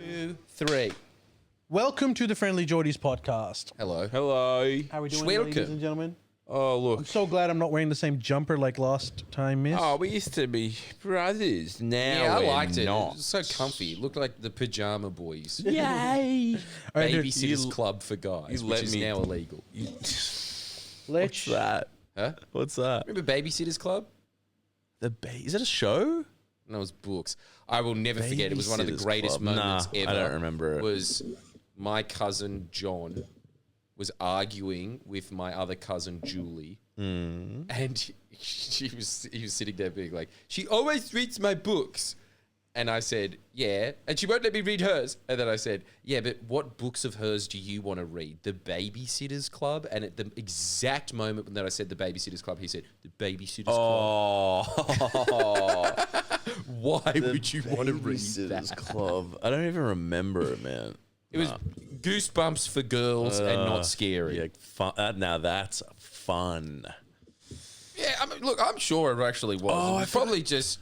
2, 3. Welcome to the Friendly Geordies podcast. Hello. Hello. How are we doing, Welcome. ladies and gentlemen? Oh, I'm look. so glad I'm not wearing the same jumper like last time, miss. Oh, we used to be brothers. Now Yeah, I we're liked it. not. It was so comfy. It looked like the Pajama Boys. Yay. All right, Babysitters Club for guys, you which let is me- now illegal. What's that? Huh? What's that? Remember Babysitters Club? Is that a show? No, it was books. I will never forget. It was one of the Babysitters greatest Club. moments Nah, ever. I don't remember it. Was my cousin John was arguing with my other cousin Julie, and he was sitting there being like, "She always reads my books." And I said, yeah. And she won't let me read hers. And then I said, yeah, but what books of hers do you want to read? The Babysitters Club? And at the exact moment that I said the Babysitters Club, he said, the Babysitters Club. Oh. Why would you want to read that? Club. I don't even remember it, man. It was Goosebumps for girls and not scary. Yeah, fun. Now that's fun. Yeah, I mean, look, I'm sure it actually was. Oh, It was probably just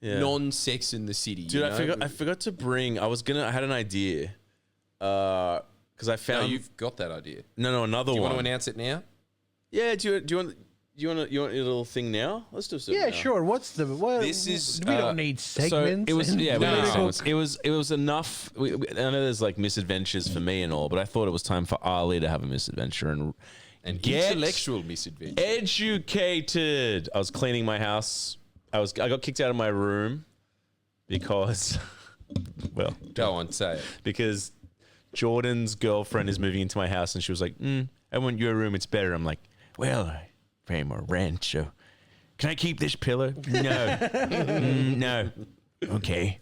Yeah. non-Sex in the City. Dude, you I know? forgot to bring. I had an idea. Because I No, found. you've got that idea. No, another Do you one. want to announce it now? Yeah, do you want your little thing now? Let's do it. Yeah, now. sure. What's the... What, This is, we don't need segments. So it was and political- it was enough. I know there's like misadventures for me and all, but I thought it was time for Ali to have a misadventure and get Intellectual misadventure. educated. I was cleaning my house. I got kicked out of my room because, well, Go on, say it. because Jordan's girlfriend is moving into my house, and she was like, "I want your room. It's better." I'm like, "Well, I pay more rent, so can I keep this pillow?" No, no. Okay,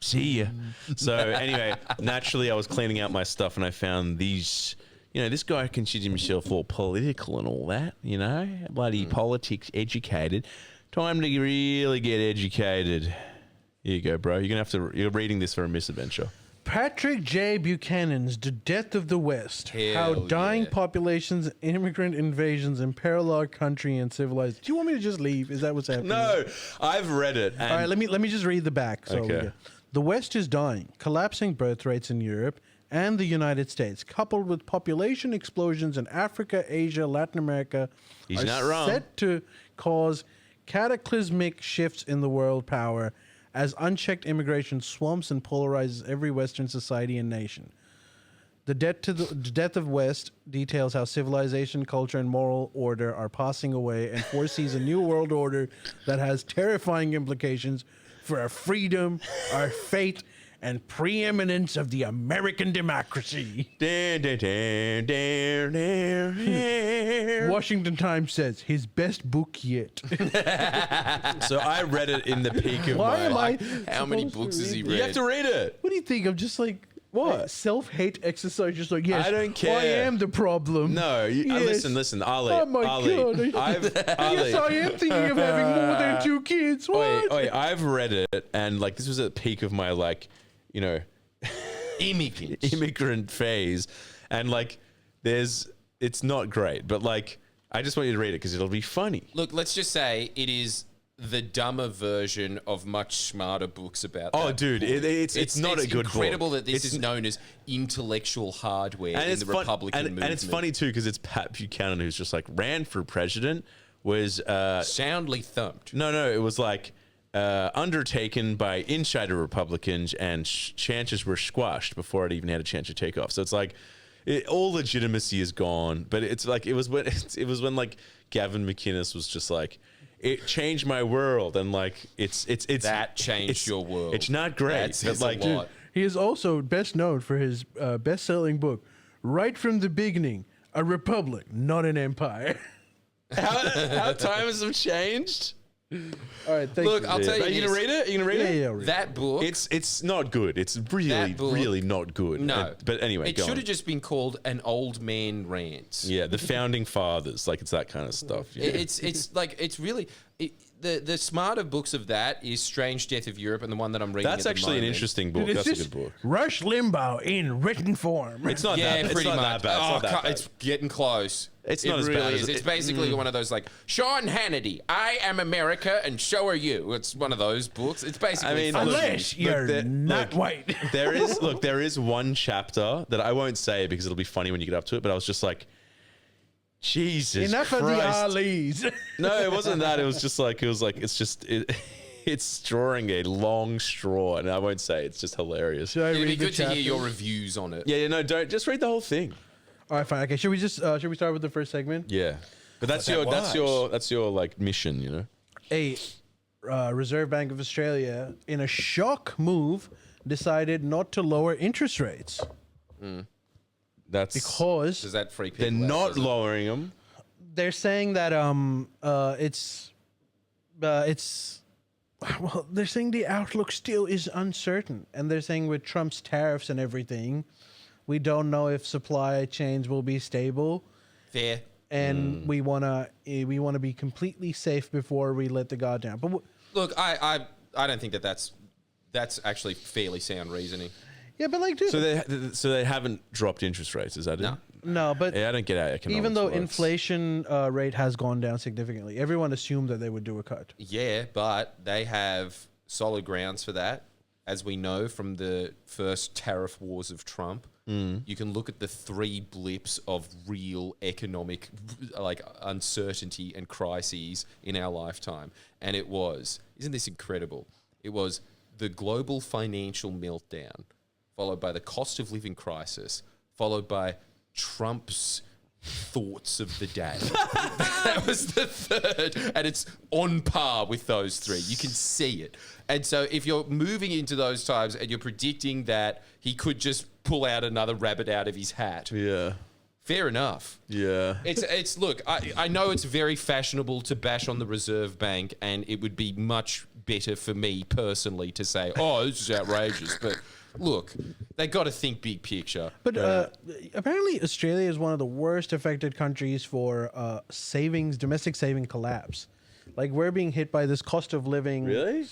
see ya. So anyway, naturally, I was cleaning out my stuff, and I found these. You know, this guy considers himself all political and all that. You know, bloody politics educated. Time to really get educated. Here you go, bro. You're reading this for a misadventure. Patrick J. Buchanan's The Death of the West. Hell How dying yeah. populations, immigrant invasions, imperil our country and civilized. Do you want me to just leave? Is that what's happening? No, I've read it. All right, let me just read the back. So Okay. the West is dying, collapsing birth rates in Europe and the United States, coupled with population explosions in Africa, Asia, Latin America, He's are not wrong. set to cause cataclysmic shifts in the world power as unchecked immigration swamps and polarizes every Western society and nation. The Death of West details how civilization, culture, and moral order are passing away and foresees a new world order that has terrifying implications for our freedom, our fate, and preeminence of the American democracy. Washington Times says his best book yet. So I read it in the peak of Why my am life. How many supposed to books has he read read? You have to read it. What do you think? I'm just like What? self-hate exercise. Just like yes, I don't care. I am the problem. No, Yes. listen, Ali. Oh my Ali, God. Ali. Yes, I am thinking of having more than 2 kids. What? Oi, I've read it, and like this was at the peak of my immigrant phase, and like it's not great, but like I just want you to read it because it'll be funny. Look, let's just say it is the dumber version of much smarter books about Oh, that dude, book. it's not a good book. incredible that this It's- is known as intellectual hardware And in it's the fun, Republican movement. and it's funny too because it's Pat Buchanan who's just like ran for president. Was Soundly thumped. no, it was like undertaken by insider Republicans, and chances were squashed before it even had a chance to take off. So it's like all legitimacy is gone. But it's like it was when like Gavin McInnes was just like, it changed my world, and like it's That changed it's- your world. It's not great, That but says a like lot. He is also best known for his best-selling book, Right from the Beginning, A Republic, Not an Empire. how times have changed. All right, thank Look, you. I'll tell you Are you this. gonna read it? Are you gonna read Yeah, it? yeah, I'll read it. That book. It's not good. It's really, That book- really not good. no. But anyway, it go should on. have just been called An Old Man Rants. Yeah, the founding fathers, like it's that kind of stuff. You know? It's like it's really the smarter books of that is Strange Death of Europe and the one that I'm reading. That's at the actually an moment. interesting book. Dude, That's a just good book. Rush Limbaugh in written form. It's not Yeah, that. pretty it's not much. that bad. It's not that bad. It's getting close. It's It not as really bad as is. it- It's basically one of those like Sean Hannity. I am America, and so are you. It's one of those books. It's basically. I mean, fun. Unless you're not white. There is one chapter that I won't say because it'll be funny when you get up to it, but I was just like, Jesus Enough Christ. of the Ali's. No, it wasn't that. It's drawing a long straw, and I won't say. It's just hilarious. Should I It'd be read the good to hear chapter? your reviews on it. Yeah, no, don't just read the whole thing. All right, fine. Okay, should we start with the first segment? Yeah, but that's that your like mission, you know. A Reserve Bank of Australia, in a shock move, decided not to lower interest rates That's because Does that freak they're people out, not does it? lowering them. they're saying that it's well, they're saying the outlook still is uncertain, and they're saying with Trump's tariffs and everything, we don't know if supply chains will be stable, Fair. and we wanna be completely safe before we let the guard down. But Look, I don't think that's actually fairly sound reasoning. yeah, but like, dude, So they haven't dropped interest rates. Is that No. it? no, but Yeah, I don't get how economics even though works. inflation rate has gone down significantly, everyone assumed that they would do a cut. Yeah, but they have solid grounds for that. As we know from the first tariff wars of Trump, you can look at the 3 blips of real economic like uncertainty and crises in our lifetime. And it was, isn't this incredible? It was the global financial meltdown, followed by the cost of living crisis, followed by Trump's thoughts of the day. That was the third, and it's on par with those 3. You can see it. And so if you're moving into those times and you're predicting that he could just pull out another rabbit out of his hat, Yeah, fair enough. yeah. It's look, I know it's very fashionable to bash on the Reserve Bank, and it would be much better for me personally to say, oh, this is outrageous. But look, they got to think big picture. But apparently, Australia is one of the worst affected countries for domestic saving collapse. Like, we're being hit by this cost of living. Really?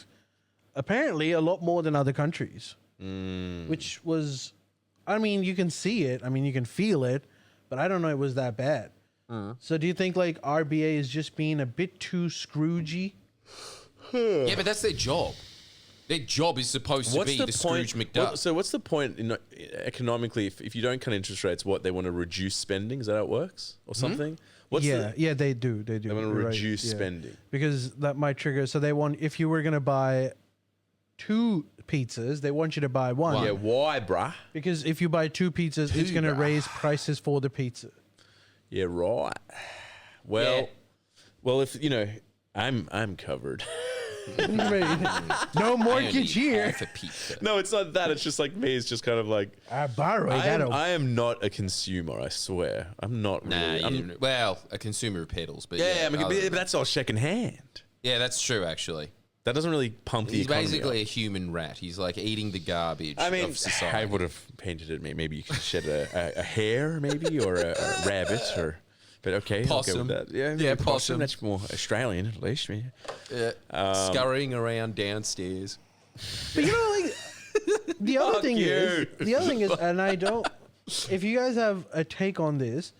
Apparently, a lot more than other countries. Which was, I mean, you can see it. I mean, you can feel it. But I don't know it was that bad. So do you think, like, RBA is just being a bit too Scroogey? Yeah, but that's their job. Their job is supposed to be the Scrooge McDuck. So what's the point in economically if you don't cut interest rates? What they want to reduce spending? Is that how it works or something? What's Yeah, they do. They want to You're right, reduce yeah. spending. Because that might trigger. So they want, if you were going to buy 2 pizzas, they want you to buy 1. Yeah, why, bruh? Because if you buy 2 pizzas, it's going to raise prices for the pizza. Yeah, right. Well, Yeah. well, if you know, I'm covered. No mortgage here. Half a pizza. No, it's not that. It's just like me. It's just kind of like I borrow. I am not a consumer. I swear, I'm not Nah, really. you I'm, didn't- well, a consumer of pedals, but yeah, yeah, but that's all second hand. yeah, that's true. Actually, That doesn't really pump the he's economy basically up. a human rat. He's like eating the garbage I mean, of society. I would have painted it. Maybe you could shed a hare, maybe, or a rabbit, or. But okay, Possum. I'll go with that. Yeah, Yeah, possum. possum. That's more Australian, at least. Scurrying around downstairs. But you know, like the other thing is, and I don't. If you guys have a take on this,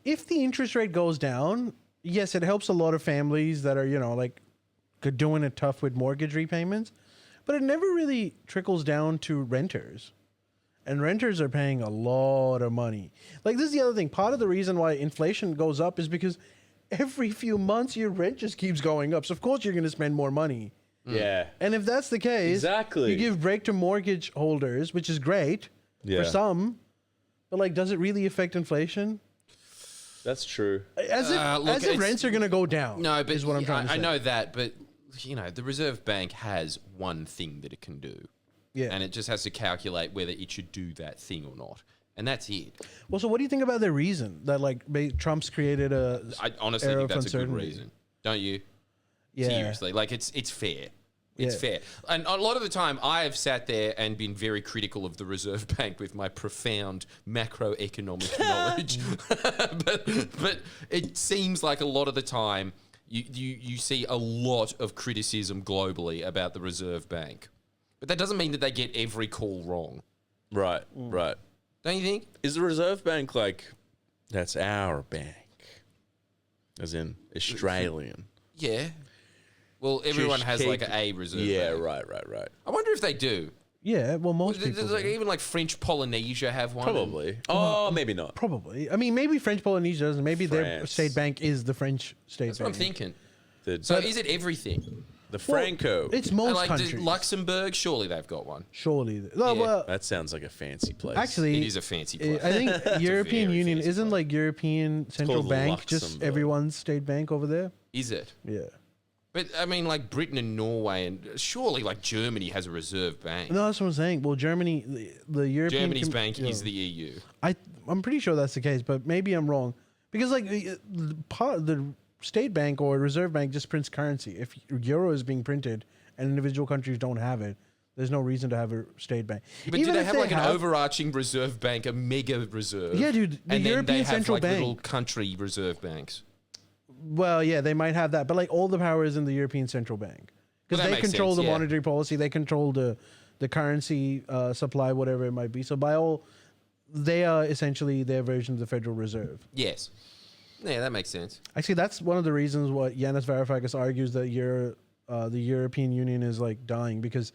if the interest rate goes down, yes, it helps a lot of families that are like doing it tough with mortgage repayments, but it never really trickles down to renters. And renters are paying a lot of money. Like, this is the other thing. Part of the reason why inflation goes up is because every few months your rent just keeps going up. So, of course, you're going to spend more money. Yeah. And if that's the case, Exactly. you give break to mortgage holders, which is great Yeah. for some. But, like, does it really affect inflation? That's true. As if it's- rents are going to go down. No, but is what I'm trying to say. I know that, but the Reserve Bank has one thing that it can do. Yeah. And it just has to calculate whether it should do that thing or not. And that's it. Well, so what do you think about the reason that, like, Trump's created a I honestly era think of that's a good uncertainty? reason. Don't you? Yeah. Seriously. Like, it's fair. It's Yeah. fair. And a lot of the time, I have sat there and been very critical of the Reserve Bank with my profound macroeconomic knowledge. but it seems like a lot of the time, you see a lot of criticism globally about the Reserve Bank. But that doesn't mean that they get every call wrong. Right, right. Don't you think? Is the Reserve Bank like, that's our bank? As in Australian. Yeah. Well, everyone Just has like keep- a Reserve Yeah, Bank. right. I wonder if they do. Yeah, well, most people Does, like, do. even like French Polynesia have one. Probably. Oh, maybe not. Probably. I mean, maybe French Polynesia doesn't. Maybe their France. state bank is the French state That's bank. what I'm thinking. The, So is it everything? the Franco. It's And most like countries. Luxembourg, surely they've got one. Surely. No, Yeah. well, That sounds like a fancy place. actually, It is a fancy place. I think It's a European very Union fancy isn't place. like European Central called Bank just Luxembourg. everyone's state bank over there. Is it? Yeah. But I mean, like Britain and Norway, and surely like Germany has a reserve bank. No, that's what I'm saying. Well, Germany, the European Germany's com- bank yeah. is the E EU. I'm pretty sure that's the case, but maybe I'm wrong because like the state bank or reserve bank just prints currency. If euro is being printed and individual countries don't have it, there's no reason to have a state bank. But do they have like an overarching reserve bank, a mega reserve? Yeah, dude, the And then they European have Central like Bank. little country reserve banks. Well, yeah, they might have that, but like all the power is in the European Central Bank because Well, that they makes control sense, the yeah. monetary policy, they control the currency supply, whatever it might be. So by all, they are essentially their version of the Federal Reserve. Yes. Yeah, that makes sense. Actually, that's one of the reasons what Yanis Varoufakis argues that the European Union is like dying because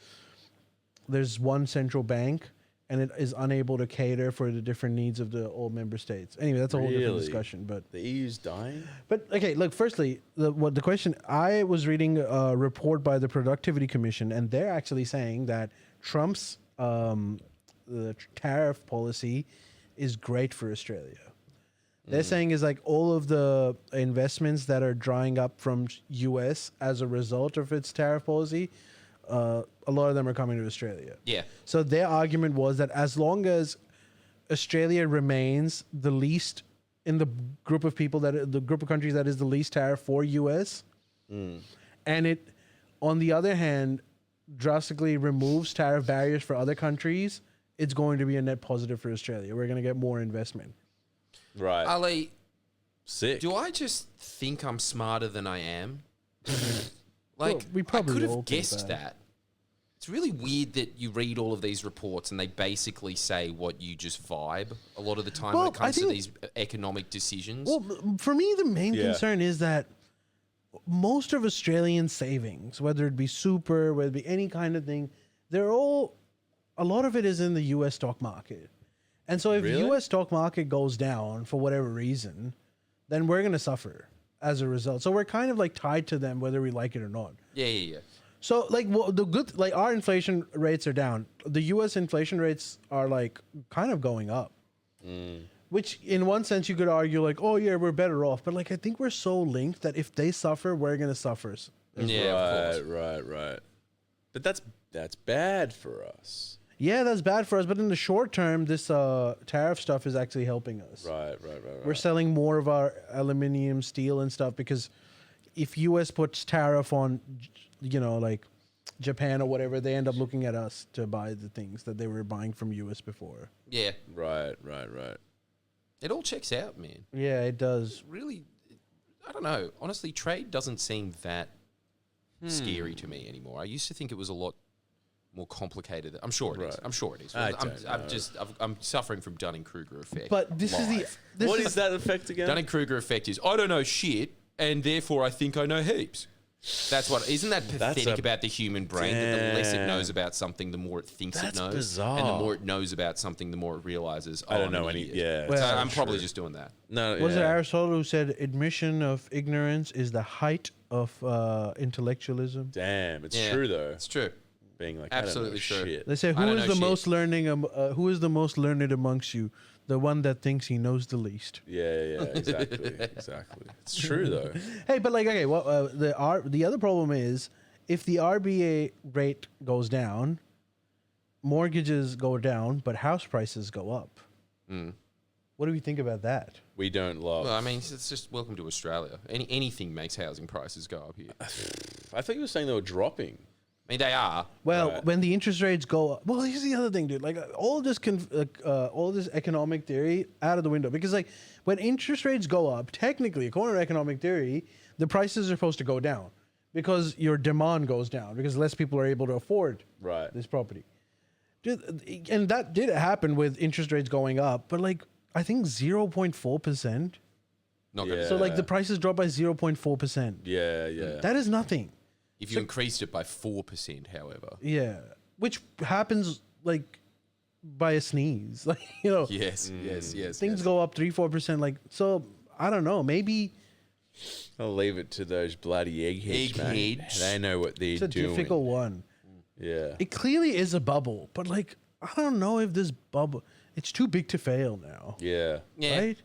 there's one central bank and it is unable to cater for the different needs of the all member states. Anyway, that's a whole different Really? discussion. But The EU's dying? okay, look. Firstly, the question I was reading a report by the Productivity Commission, and they're actually saying that Trump's the tariff policy is great for Australia. They're saying is like all of the investments that are drying up from U.S. as a result of its tariff policy, a lot of them are coming to Australia. Yeah. So their argument was that as long as Australia remains the least in the group of people the group of countries that is the least tariff for US, and it, on the other hand, drastically removes tariff barriers for other countries, it's going to be a net positive for Australia. We're going to get more investment. Right. Ali, Sick. do I just think I'm smarter than I am? Like, Well, we probably I could all have think guessed that. that. It's really weird that you read all of these reports and they basically say what you just vibe a lot of the time when Well, it I comes to think- these economic decisions. Well, for me, the main Yeah. concern is that most of Australian savings, whether it be super, whether it be any kind of thing, a lot of it is in the US stock market. And so if Really? US stock market goes down for whatever reason, then we're going to suffer as a result. So we're kind of like tied to them whether we like it or not. yeah. So like our inflation rates are down. The US inflation rates are like kind of going up. Which in one sense you could argue like, oh yeah, we're better off. But like I think we're so linked that if they suffer, we're gonna suffer. Yeah, of course. Right. But that's bad for us. Yeah, that's bad for us. But in the short term, this tariff stuff is actually helping us. Right. We're selling more of our aluminium, steel, and stuff because if US puts tariff on, like Japan or whatever, they end up looking at us to buy the things that they were buying from US before. Yeah. Right. It all checks out, man. Yeah, it does. Really, I don't know. Honestly, trade doesn't seem that scary to me anymore. I used to think it was a lot more complicated. I'm sure it is. Right. I'm sure it is. I I'm don't I'm suffering from Dunning-Kruger effect. But this is the live. What is that effect again? Dunning-Kruger effect is I don't know shit, and therefore I think I know heaps. That's what. Isn't that pathetic about the human brain? That the less it knows about something, the more it thinks it That's knows, bizarre. and the more it knows about something, the more it realizes. I don't I'm know an any. idiot. Yeah. Well, So it's I'm not probably true. just doing that. No. Was it yeah. Aristotle who said admission of ignorance is the height of intellectualism? Damn, it's Yeah, true though. It's true. Being like Absolutely I don't know true. shit. They say I who don't is know the shit. most who is the most learned amongst you? The one that thinks he knows the least. Yeah, exactly. It's true though. Hey, but like okay, well the other problem is if the RBA rate goes down, mortgages go down, but house prices go up. What do we think about that? We don't love. Well, I mean, it's just welcome to Australia. Anything makes housing prices go up here. I thought you were saying they were dropping. I mean, they are. Well, Right. when the interest rates go up, well, here's the other thing, dude. Like all this economic theory out of the window because like when interest rates go up, technically, according to economic theory, the prices are supposed to go down because your demand goes down because less people are able to afford this property. And that did happen with interest rates going up, but like I think 0.4%. Not gonna So like the prices dropped by 0.4%. Yeah. That is nothing. if you increased it by 4%, however. Yeah, which happens like by a sneeze, like Yes. things go up 3-4%. Like so, I don't know. Maybe I'll leave it to those bloody eggheads, mate. Eggheads. They know what they're it's a doing. difficult one. Yeah. It clearly is a bubble, but like I don't know if this bubble. It's too big to fail now. Yeah. Right?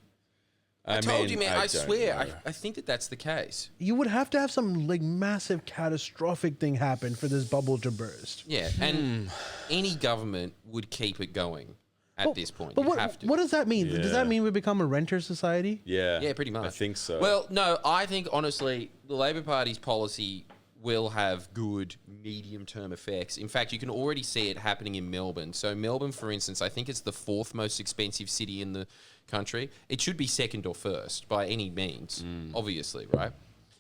I told you, man. I don't swear, know. I think that's the case. You would have to have some like massive catastrophic thing happen for this bubble to burst. Yeah, and any government would keep it going at this point. But You have to. what does that mean? Does Yeah. that mean we become a renter society? Yeah. Yeah, pretty much. I think so. Well, no, I think honestly, the Labor Party's policy will have good medium-term effects. In fact, you can already see it happening in Melbourne. So Melbourne, for instance, I think it's the 4th most expensive city in the country. It should be 2nd or 1st by any means, obviously, right?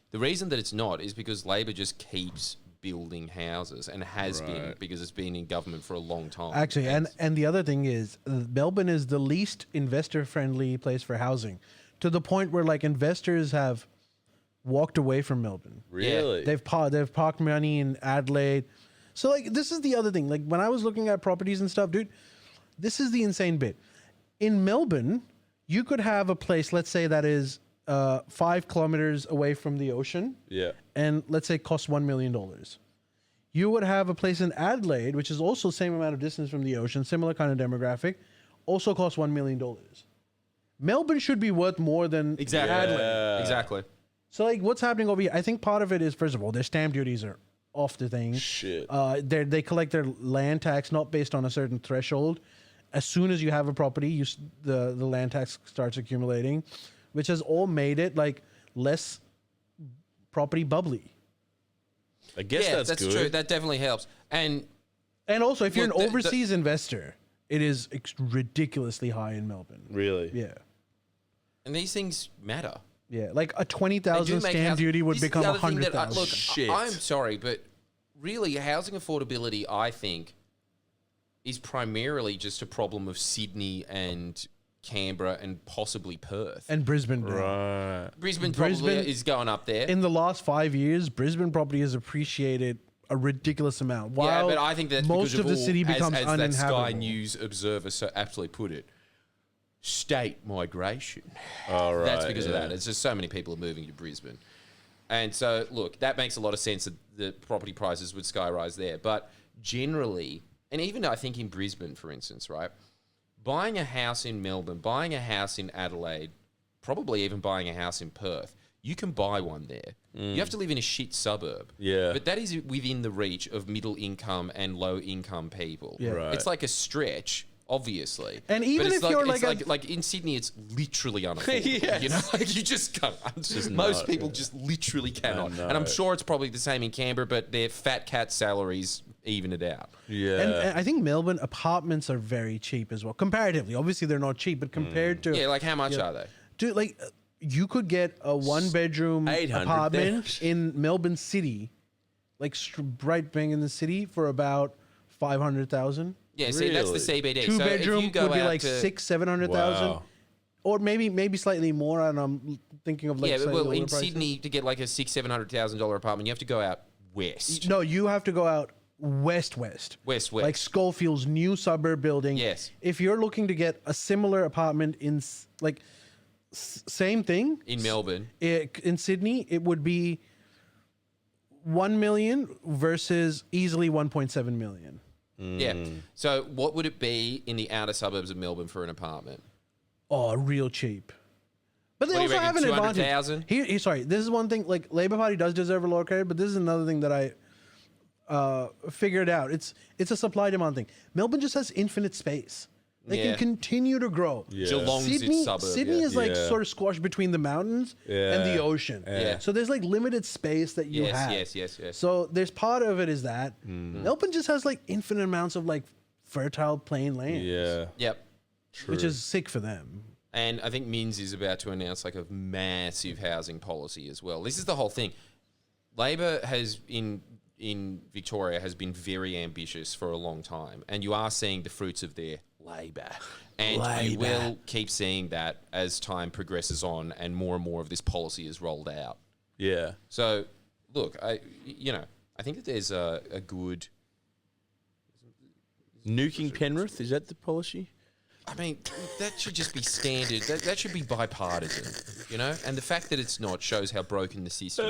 The reason that it's not is because Labor just keeps building houses and has been because it's been in government for a long time. Actually, and the other thing is Melbourne is the least investor-friendly place for housing, to the point where like investors have walked away from Melbourne. really? They've parked money in Adelaide. So like this is the other thing. Like when I was looking at properties and stuff, dude, this is the insane bit. In Melbourne, you could have a place, let's say that is 5 kilometers away from the ocean, Yeah. and let's say costs $1 million. You would have a place in Adelaide, which is also same amount of distance from the ocean, similar kind of demographic, also costs $1 million. Melbourne should be worth more than Exactly. Adelaide. Exactly. So like what's happening over here? I think part of it is, first of all, their stamp duties are off the thing. Shit. They collect their land tax not based on a certain threshold. As soon as you have a property, the land tax starts accumulating, which has all made it like less property bubbly. I guess Yeah, that's good. true. That definitely helps. And And also, if you're Look, an the- overseas investor, it is ridiculously high in Melbourne. Really? Yeah. these things matter. Yeah, like a They 20,000 do make stamp housing- duty would This is the become other thing that 100,000. Look, Shit. I'm sorry, but really, housing affordability, I think, is primarily just a problem of Sydney and Canberra and possibly Perth. And Brisbane. bro. Right. Brisbane probably Brisbane- is going up there. In the last 5 years, Brisbane property has appreciated a ridiculous amount. Yeah, While but I think that's most because of the all- city becomes as that uninhabitable. Sky News observer so aptly put it, state migration. All right. That's because of that. It's just so many people are moving to Brisbane. And so, look, that makes a lot of sense that the property prices would skyrise there. But generally, and even I think in Brisbane, for instance, right, buying a house in Melbourne, buying a house in Adelaide, probably even buying a house in Perth, you can buy one there. You have to live in a shit suburb. Yeah. But that is within the reach of middle income and low income people. Yeah. Right. It's like a stretch, obviously. And even But it's if you're it's like a- like in Sydney, it's literally unaffordable. Yes. You know, like you just can't. just Most not, people just literally cannot. know. And I'm sure it's probably the same in Canberra, but their fat cat salaries even it out. Yeah. And I think Melbourne apartments are very cheap as well, comparatively. Obviously, they're not cheap, but compared to Yeah, like how much are they? dude, like you could get a 1-bedroom 800,000. apartment in Melbourne City, like right bang in the city, for about 500,000. Yeah, see, that's the Really? CBD. 2-bedroom so if you go would be out like to, 600,000-700,000, Wow. or maybe slightly more. And I'm thinking of like yeah, but slightly well, in lower prices. Sydney to get like a $600,000-$700,000 apartment, you have to go out west. No, you have to go out west. West. Like Schofield's new suburb building. Yes. If you're looking to get a similar apartment in like same thing in Melbourne. in Sydney, it would be 1 million versus easily 1.7 million. Yeah. So what would it be in the outer suburbs of Melbourne for an apartment? Oh, real cheap. But they What do you also have an reckon, advantage. 200,000? Here, sorry, this is one thing. Like Labour Party does deserve a lower credit, but this is another thing that I figured out. It's a supply demand thing. Melbourne just has infinite space. They Yeah. can continue to grow. Yeah. Geelong's its suburb. Sydney yeah. is like Yeah. sort of squashed between the mountains and the Yeah. ocean. Yeah. So there's like limited space that you have. Yes. So there's part of it is that Melbourne just has like infinite amounts of like fertile plain land. Yeah. Yep. Which is sick for them. And I think Minns is about to announce like a massive housing policy as well. This is the whole thing. Labor has in Victoria has been very ambitious for a long time, and you are seeing the fruits of their labour. And you will keep seeing that as time progresses on and more of this policy is rolled out. Yeah. So, look, I think that there's a good... Nuking Penrith, is that the policy? I mean, that should just be standard. That should be bipartisan, you know? And the fact that it's not shows how broken the system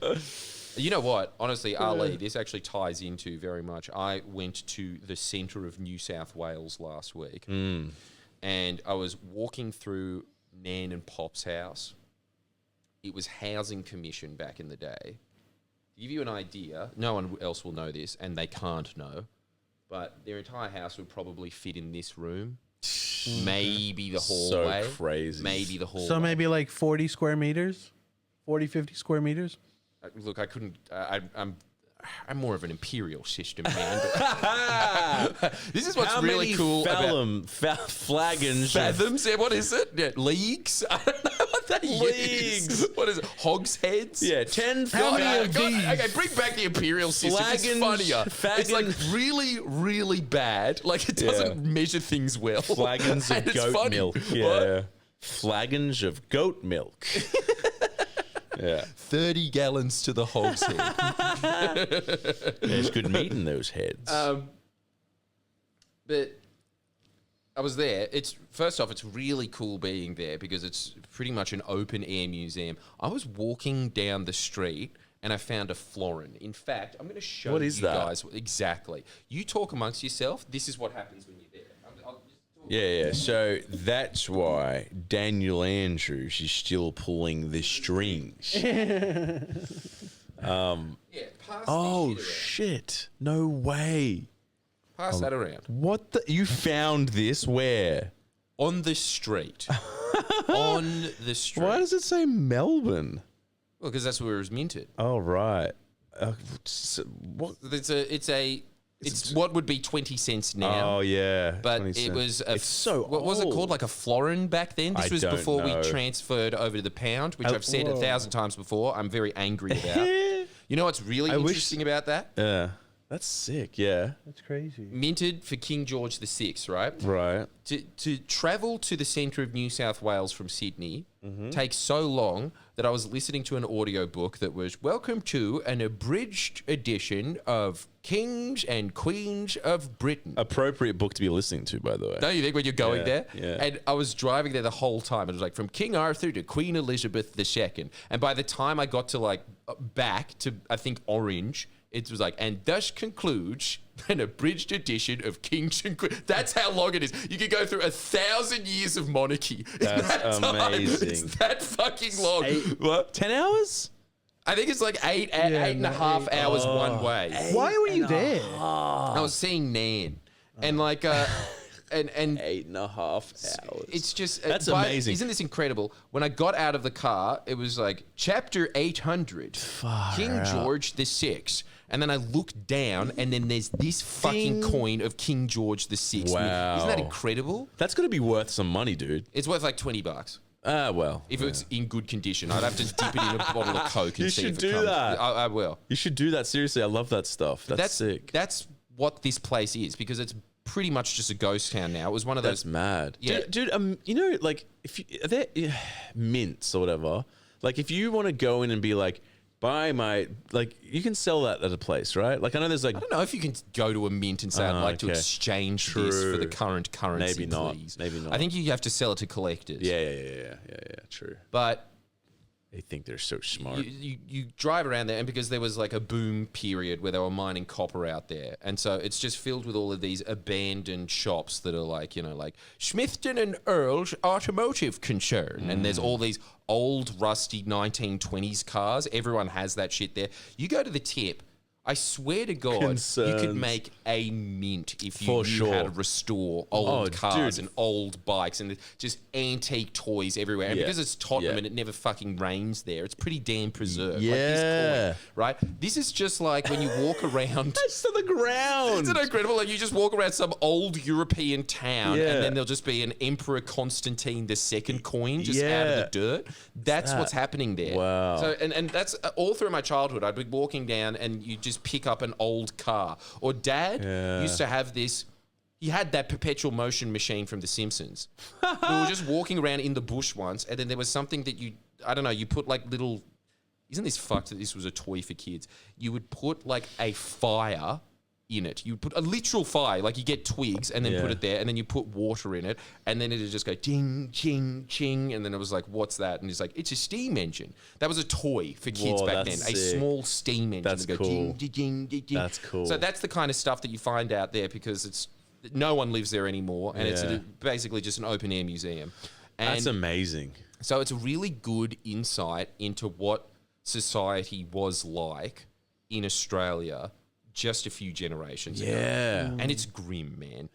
is. You know what? Honestly, Ali, this actually ties into very much. I went to the centre of New South Wales last week, and I was walking through Nan and Pop's house. It was Housing Commission back in the day. To give you an idea, no one else will know this, and they can't know, but their entire house would probably fit in this room. Maybe the hallway. So crazy. Maybe the hallway. So maybe like 40 square meters? 40, 50 square meters? Look, I couldn't... I'm more of an imperial system man. This is what's really cool about... Flagons. Fathoms? Yeah, what is it? Yeah, leagues? I don't know what that is. What is it? Hogsheads? Yeah, 10 How many of these? Okay, bring back the imperial system. It's funnier. It's like really, really bad. Like it doesn't measure things well. Flagons of goat milk. Yeah. What? Flagons of goat milk. Yeah. 30 gallons to the hogshead. There's good meat in those heads. But I was there. First off, it's really cool being there because it's pretty much an open air museum. I was walking down the street and I found a florin. In fact, I'm going to show What is you that? guys exactly. You talk amongst yourself. This is what happens when you're there. I'll just talk. Yeah. So that's why Daniel Andrews is still pulling the strings. Yeah, pass Oh, this shit shit. No way. around. Pass that around. What the? You found this where? On the street. On the street. Why does it say Melbourne? Well, because that's where it was minted. Oh, right. What? It's what would be 20 cents now. Oh, yeah. But 20 it cents. was It's so what was it old. called? Like a florin back then? This I was don't before know. we transferred over to the pound, which I've said 1,000 times before. I'm very angry about. You know what's really wish- interesting about that? Yeah. That's sick, yeah. That's crazy. Minted for King George VI, right? Right. To travel to the centre of New South Wales from Sydney Mm-hmm. takes so long that I was listening to an audiobook that was welcome to an abridged edition of Kings and Queens of Britain. Appropriate book to be listening to, by the way. Don't you think when you're going Yeah, there? yeah. And I was driving there the whole time. It was like from King Arthur to Queen Elizabeth II. And by the time I got to like back to, I think, Orange, it was like, and thus concludes an abridged edition of Kings and Queens. That's how long it is. You could go through 1,000 years of monarchy. in That's that time. amazing. It's that fucking long. What? 10 hours? I think it's like eight and a half hours one way. Why were you there? I was seeing Nan. And like, and 8.5 hours. it's just That's amazing. Isn't this incredible? When I got out of the car, it was like chapter 800, King George VI, and then I looked down, and then there's this fucking coin of King George VI. Wow. Isn't that incredible? That's got to be worth some money, dude. It's worth like $20. Ah, well. If it's in good condition, I'd have to dip it in a bottle of Coke and You see should if it do comes. that. I will. You should do that. Seriously, I love that stuff. That's sick. That's what this place is because it's pretty much just a ghost town now. It was one of those. That's mad. Yeah. Dude, you know, like, if you, are there mints or whatever, like, if you want to go in and be like, buy my, like, you can sell that at a place, right? Like, I know there's like, I don't know if you can go to a mint and say, I'd like to okay. exchange this for the current currency, Maybe not. please. Maybe not. I think you have to sell it to collectors. yeah, true. But They think they're so smart. you drive around there, and because there was like a boom period where they were mining copper out there, and so it's just filled with all of these abandoned shops that are like, you know, like Smithton and Earl's Automotive Concern, and there's all these old rusty 1920s cars. Everyone has that shit there. You go to the tip, I swear to God, you could Concerns. make a mint if you For knew sure. how to restore old cars dude. and old bikes and just antique toys everywhere. And Yeah. because it's Tottenham Yeah. and it never fucking rains there, it's pretty damn preserved. Yeah. Like this coin, right? This is just like when you walk around. It's to the ground. Isn't it incredible? Like you just walk around some old European town Yeah. and then there'll just be an Emperor Constantine II coin just out of the dirt. That's what's happening there. Wow. So and that's all through my childhood. I'd be walking down and you just pick up an old car. Or Dad used to have this. He had that perpetual motion machine from The Simpsons. We were just walking around in the bush once, and then there was something that I don't know, you put like little. Isn't this fucked that this was a toy for kids? You would put like a fire in it. You put a literal fire, like you get twigs and then put it there, and then you put water in it, and then it'd just go ding, ching, ching, and then it was like, what's that? And he's like, it's a steam engine. That was a toy for kids Whoa, back then. that's A sick. small steam engine. That's that go cool. ding, ding, ding, ding. That's cool. So that's the kind of stuff that you find out there because no one lives there anymore, and it's basically just an open air museum. And That's amazing. so it's a really good insight into what society was like in Australia just a few generations ago. Yeah. And it's grim, man.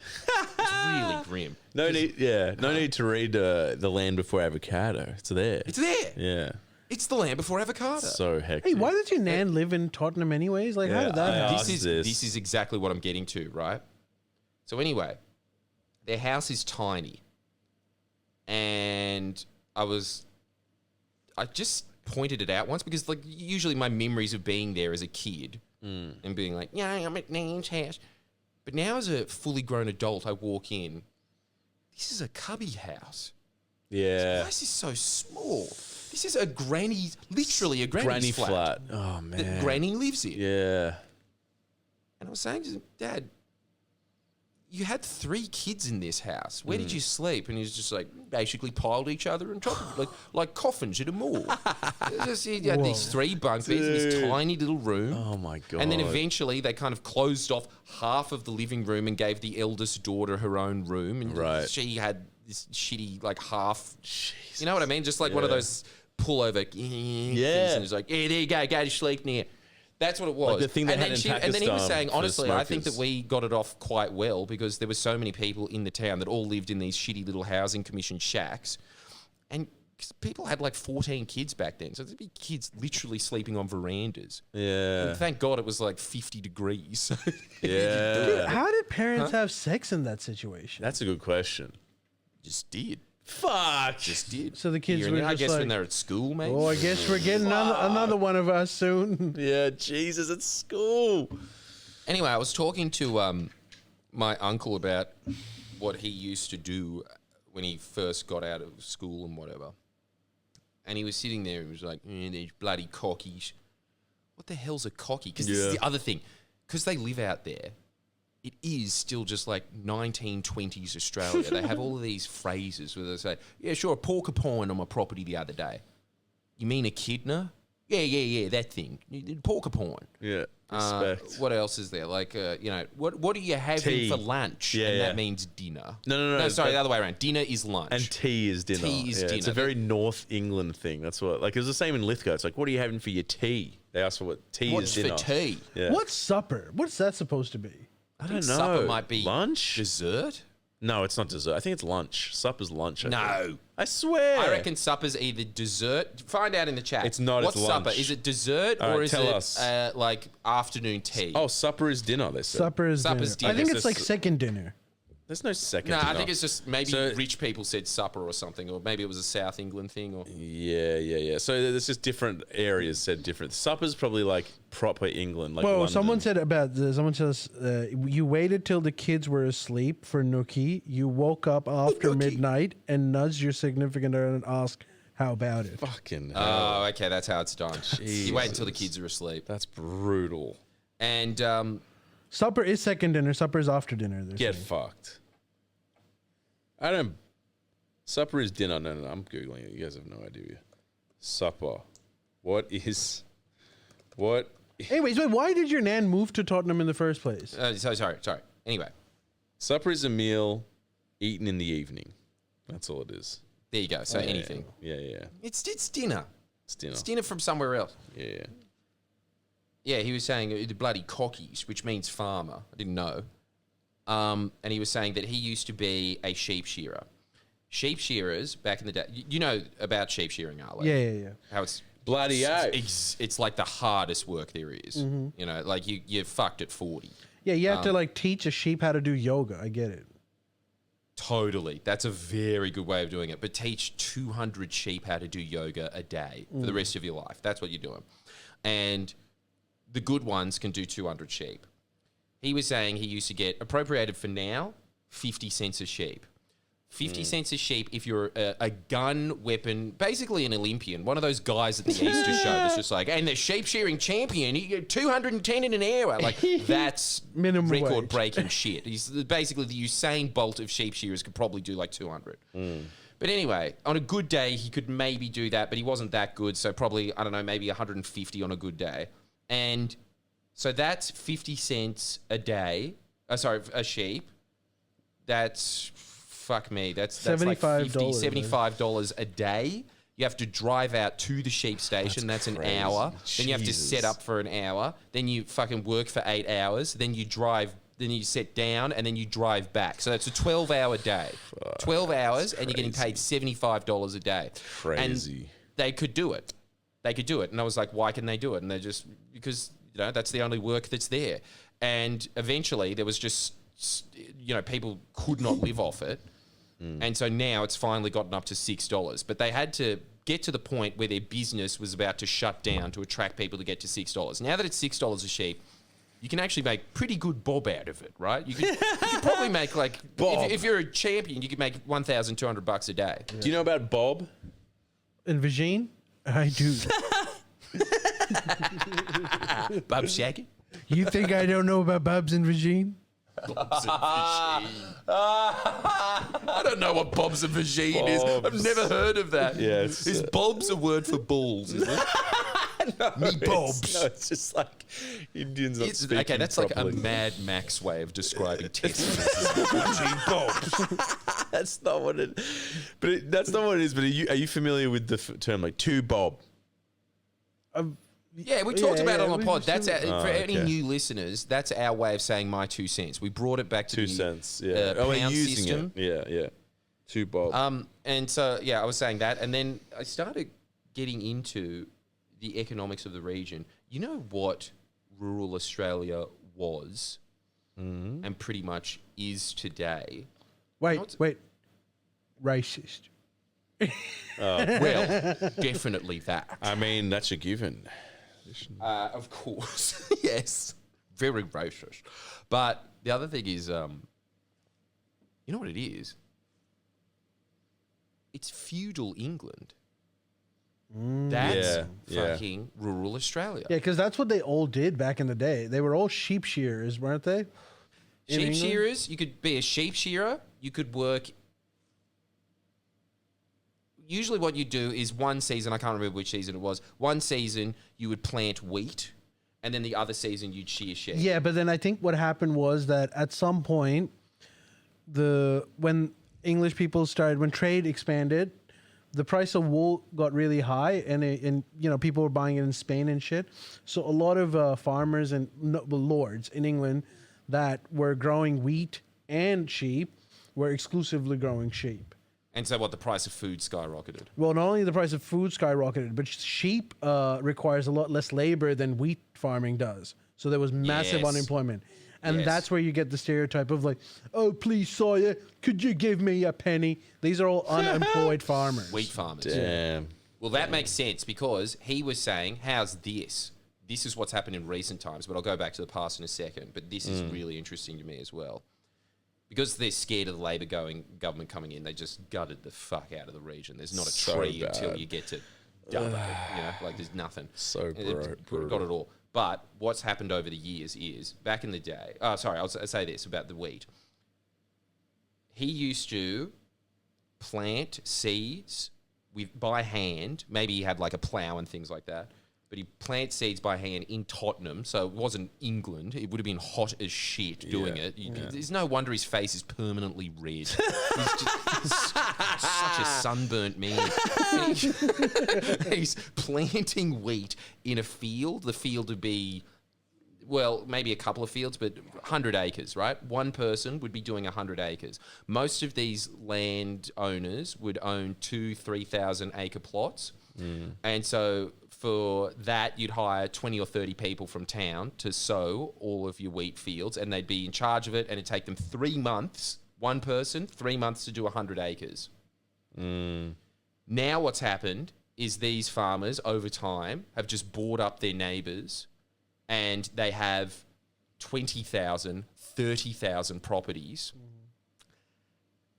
It's really grim. No need to read The Land Before Avocado. It's there. It's there. Yeah. It's the land before avocado. So hectic. Hey, why does your nan live in Tottenham anyways? Like, how Yeah, did that I happen? asked This is exactly what I'm getting to, right? So anyway, their house is tiny. And I just pointed it out once because like usually my memories of being there as a kid and being like, yeah, I'm at Nan's house. But now as a fully grown adult, I walk in. This is a cubby house. Yeah. This place is so small. This is a granny's, literally a granny's Granny flat. flat. Oh, man. That granny lives in. Yeah. And I was saying to him, Dad, you had 3 kids in this house. Where did you sleep? And he's just like, basically piled each other on top of it, like coffins at a morgue. He had these 3 bunk beds in this tiny little room. Oh, my God. And then eventually they kind of closed off half of the living room and gave the eldest daughter her own room. And Right. she had this shitty, like half, you know what I mean? Just like one of those pullover things. And it's like, yeah, there you go to sleep now. That's what it was. Like the thing they and had then in and then he was Pakistan saying, for honestly, I think that smokers. we got it off quite well because there were so many people in the town that all lived in these shitty little housing commission shacks. And 'cause people had like 14 kids back then. So there'd be kids literally sleeping on verandas. Yeah. And thank God it was like 50 degrees. Yeah. How did parents have sex in that situation? That's a good question. Just did. Fuck. Just did. So the kids Here and were there, I just guess when like, they're at school, maybe. Oh, I guess we're getting another one of us soon. Yeah, Jesus, at school. Anyway, I was talking to my uncle about what he used to do when he first got out of school and whatever. And he was sitting there and he was like, these bloody cockies. What the hell's a cocky? Because this is the other thing. Because they live out there, it is still just like 1920s Australia. They have all of these phrases where they say, yeah, sure, a porcupine on my property the other day. You mean echidna? Yeah, that thing. Porcupine. Yeah. Respect. What else is there? Like, what are you having Tea. for lunch? Yeah, and yeah. that means dinner. No, sorry, but- the other way around. Dinner is lunch. And tea is dinner. Tea is It's dinner. a very North England thing. That's what, like, it was the same in Lithgow. It's like, what are you having for your tea? They ask for what tea What's is for dinner. tea? Yeah. What's supper? What's that supposed to be? I think don't know. supper might be lunch. Dessert? No, it's not dessert. I think it's lunch. Supper's lunch. I think. No. I swear. I reckon supper's either dessert. Find out in the chat. It's not, What's it's supper? lunch. Is it dessert All or right, is tell it us. like afternoon tea? Oh, supper is dinner. They said. Supper is Supper's dinner. I dinner. think it's like It's- second dinner. There's no second. no, I dinner. think it's just maybe So- rich people said supper or something, or maybe it was a South England thing. Or Yeah. So there's just different areas said different. Supper's probably like proper England. Like Whoa, London. someone says you waited till the kids were asleep for Nookie. You woke up after Nookie. midnight and nudged your significant other and asked, how about it? Fucking hell. oh, okay, that's how it's done. You wait until the kids are asleep, That's brutal. and Supper is second dinner. Supper is after dinner. they're Get saying. fucked. I don't. Supper is dinner. No. I'm Googling it. You guys have no idea. Supper. What is. Anyways, wait, why did your nan move to Tottenham in the first place? sorry. Anyway, Supper is a meal eaten in the evening. That's all it is. there you go. So anything. Yeah. It's dinner. It's dinner. It's dinner from somewhere else. Yeah. Yeah, he was saying the bloody cockies, which means farmer. I didn't know. And he was saying that he used to be a sheep shearer. Sheep shearers back in the day, you know about sheep shearing, Ali? Yeah. How it's Bloody oath. it's like the hardest work there is. You know, like you're fucked at 40. Yeah, you have to like teach a sheep how to do yoga. I get it. Totally. That's a very good way of doing it. But teach 200 sheep how to do yoga a day for the rest of your life. That's what you're doing. And the good ones can do 200 sheep. He was saying he used to get appropriated for now 50 cents a sheep. 50 cents a sheep if you're a gun weapon, basically an Olympian, one of those guys at the Easter show that's just like, and the sheep shearing champion, he 210 in an hour. Like, that's Minimum record wage. breaking shit. He's basically the Usain Bolt of sheep shearers, could probably do like 200. But anyway, on a good day, he could maybe do that, but he wasn't that good. So probably, I don't know, maybe 150 on a good day. And so that's 50 cents a day. A sheep. That's... Fuck me, that's like $75, $75 a day. You have to drive out to the sheep station. That's an hour. Then you have to set up for an hour. Then you fucking work for 8 hours. Then you drive. Then you sit down and then you drive back. So that's a 12-hour day. 12 hours and you're getting paid $75 a day. Crazy. And they could do it. They could do it. And I was like, why can they do it? And they're just, because, you know, that's the only work that's there. And eventually there was just, you know, people could not live off it. And so now it's finally gotten up to $6. But they had to get to the point where their business was about to shut down to attract people to get to $6. Now that it's $6 a sheep, you can actually make pretty good bob out of it, right? You could probably make like, if you're a champion, you could make $1,200 a day. Do you know about Bob? In Vagine? I do. Bob Shagging? You think I don't know about Bubs and Vagine? I don't know what Bob's and Vagine is. I've never heard of that. Yeah, Is Bob's a word for balls, is it? Me Bob's. No, it's just like Indians not speaking Okay, that's properly. like a Mad Max way of describing testicles. That's not what it. That's not what it is. But are you familiar with the term like two bob? Yeah, we talked about it on the pod. That's for any okay. new listeners. That's our way of saying my 2 cents. We brought it back to 2 the cents. Yeah. We're pound using system. it. Yeah. Two bob. And so yeah, I was saying that, and then I started getting into the economics of the region. You know what rural Australia was, and pretty much is today. Wait. Racist. Well, definitely that. I mean, that's a given. Of course, yes, very racist. But the other thing is, you know what it is? It's feudal England. That's fucking rural Australia. Yeah, because that's what they all did back in the day. They were all sheep shearers, weren't they? In Sheep England? shearers, you could be a sheep shearer. You could work. Usually what you do is one season, I can't remember which season it was, one season you would plant wheat, and then the other season you'd shear sheep. Yeah, but then I think what happened was that at some point, when English people started, when trade expanded, the price of wool got really high, and you know, people were buying it in Spain and shit. So a lot of farmers and lords in England that were growing wheat and sheep were exclusively growing sheep. And so what, the price of food skyrocketed? Well, not only the price of food skyrocketed, but sheep requires a lot less labor than wheat farming does. So there was massive Yes. unemployment. And Yes. that's where you get the stereotype of like, oh, please, sire, could you give me a penny? These are all unemployed farmers. Wheat farmers. Damn. Well, that makes sense because he was saying, how's this? This is what's happened in recent times, but I'll go back to the past in a second. But this is really interesting to me as well. Because they're scared of the Labor government coming in, they just gutted the fuck out of the region. There's not a So tree bad. until you get to Dubbo. You know, like there's nothing. So brutal. Got it all. But what's happened over the years is, back in the day, I'll say this about the wheat. He used to plant seeds by hand. Maybe he had like a plough and things like that. But he planted seeds by hand in Tottenham, so it wasn't England. It would have been hot as shit doing it. There's no wonder his face is permanently red. He's such a sunburnt man. And he's planting wheat in a field. The field would be well, maybe a couple of fields, but 100 acres, right? One person would be doing 100 acres. Most of these land owners would own 3,000 acre plots. And so for that, you'd hire 20 or 30 people from town to sow all of your wheat fields, and they'd be in charge of it, and it'd take them 3 months, one person, 3 months to do 100 acres. Now what's happened is these farmers over time have just bought up their neighbours, and they have 20,000, 30,000 properties.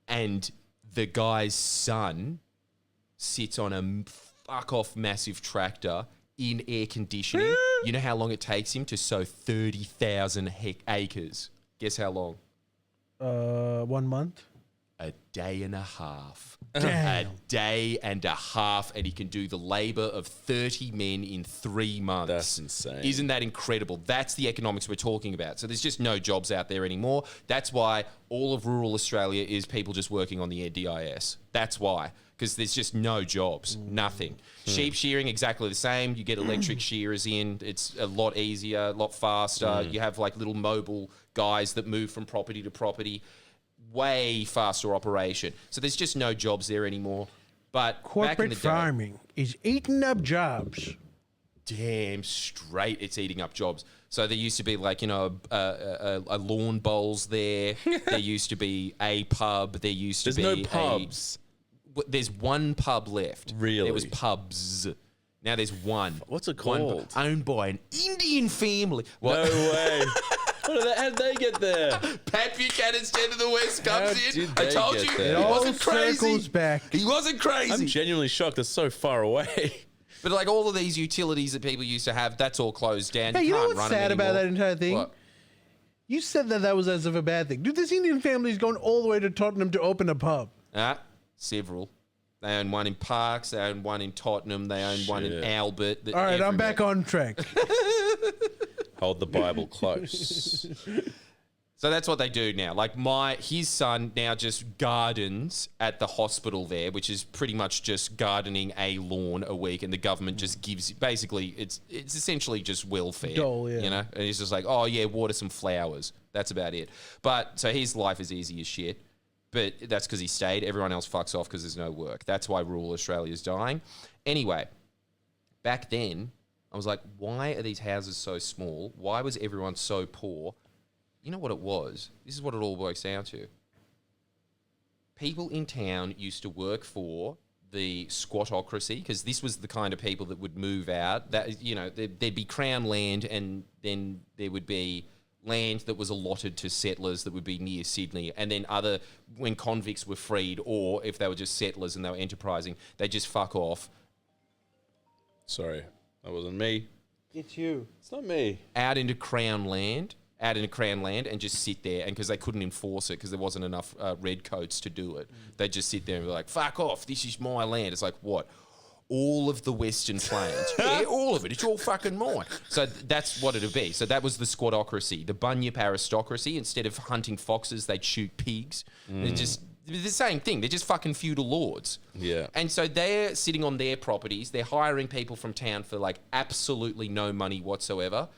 And the guy's son sits on a fuck-off massive tractor in air conditioning. You know how long it takes him to sow 30,000 acres? Guess how long? 1 month. A day and a half. Damn. A day and a half, and he can do the labour of 30 men in 3 months. That's insane. Isn't that incredible? That's the economics we're talking about. So there's just no jobs out there anymore. That's why all of rural Australia is people just working on the DIS. That's why. Because there's just no jobs, nothing. Sheep shearing, exactly the same. You get electric shearers in. It's a lot easier, a lot faster. You have like little mobile guys that move from property to property. Way faster operation. So there's just no jobs there anymore. But back in Corporate the day, farming is eating up jobs. damn straight it's eating up jobs. So there used to be like, you know, a lawn bowls there. There used to be a pub. There used to There's be no pubs. There's one pub left. Really? There was pubs. Now there's one. What's it One called? owned by an Indian family. No way. How did they get there? Pat Buchanan's Dead of the West comes How in. did I they told get you, there? he It all wasn't crazy. circles back. He wasn't crazy. I'm genuinely shocked. It's so far away. But like all of these utilities that people used to have, that's all closed down. Hey, you know can't what's run 'em sad about that anymore. entire thing? What? You said that was as of a bad thing. Dude, this Indian family is going all the way to Tottenham to open a pub. Several. They own one in Parks. They own one in Tottenham. They own one in Shit. Albert. All right, I'm back on track. Hold the Bible close. So that's what they do now. Like his son now just gardens at the hospital there, which is pretty much just gardening a lawn a week, and the government just gives. Basically, it's essentially just welfare. Dole, yeah. You know, and he's just like, oh yeah, water some flowers. That's about it. But so his life is easy as shit. But that's because he stayed. Everyone else fucks off because there's no work. That's why rural Australia is dying. Anyway, back then, I was like, why are these houses so small? Why was everyone so poor? You know what it was? This is what it all works down to. People in town used to work for the squattocracy, because this was the kind of people that would move out. That, you know, there'd be Crown land, and then there would be land that was allotted to settlers that would be near Sydney, and then when convicts were freed, or if they were just settlers and they were enterprising, they just fuck off Sorry, that wasn't me. It's you. It's not me. out into Crown land, and just sit there, and because they couldn't enforce it because there wasn't enough red coats to do it, they'd just sit there and be like, fuck off, this is my land. It's like, what? All of the Western Plains. Yeah, all of it. It's all fucking mine. So that's what it'd be. So that was the squattocracy, the bunyip aristocracy. Instead of hunting foxes, they'd shoot pigs. They're just the same thing. They're just fucking feudal lords. Yeah. And so they're sitting on their properties. They're hiring people from town for like absolutely no money whatsoever.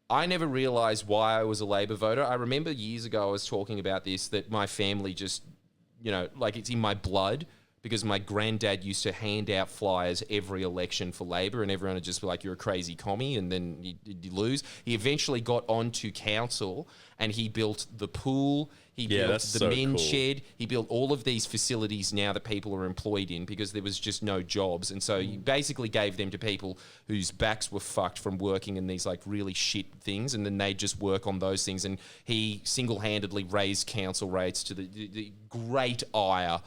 I never realised why I was a Labor voter. I remember years ago I was talking about this, that my family just, you know, like it's in my blood, because my granddad used to hand out flyers every election for Labor, and everyone would just be like, you're a crazy commie, and then you lose. He eventually got onto council, and he built the pool, he built that's the so men's cool. shed, he built all of these facilities now that people are employed in, because there was just no jobs. And so he basically gave them to people whose backs were fucked from working in these like really shit things, and then they just work on those things. And he single-handedly raised council rates to the great ire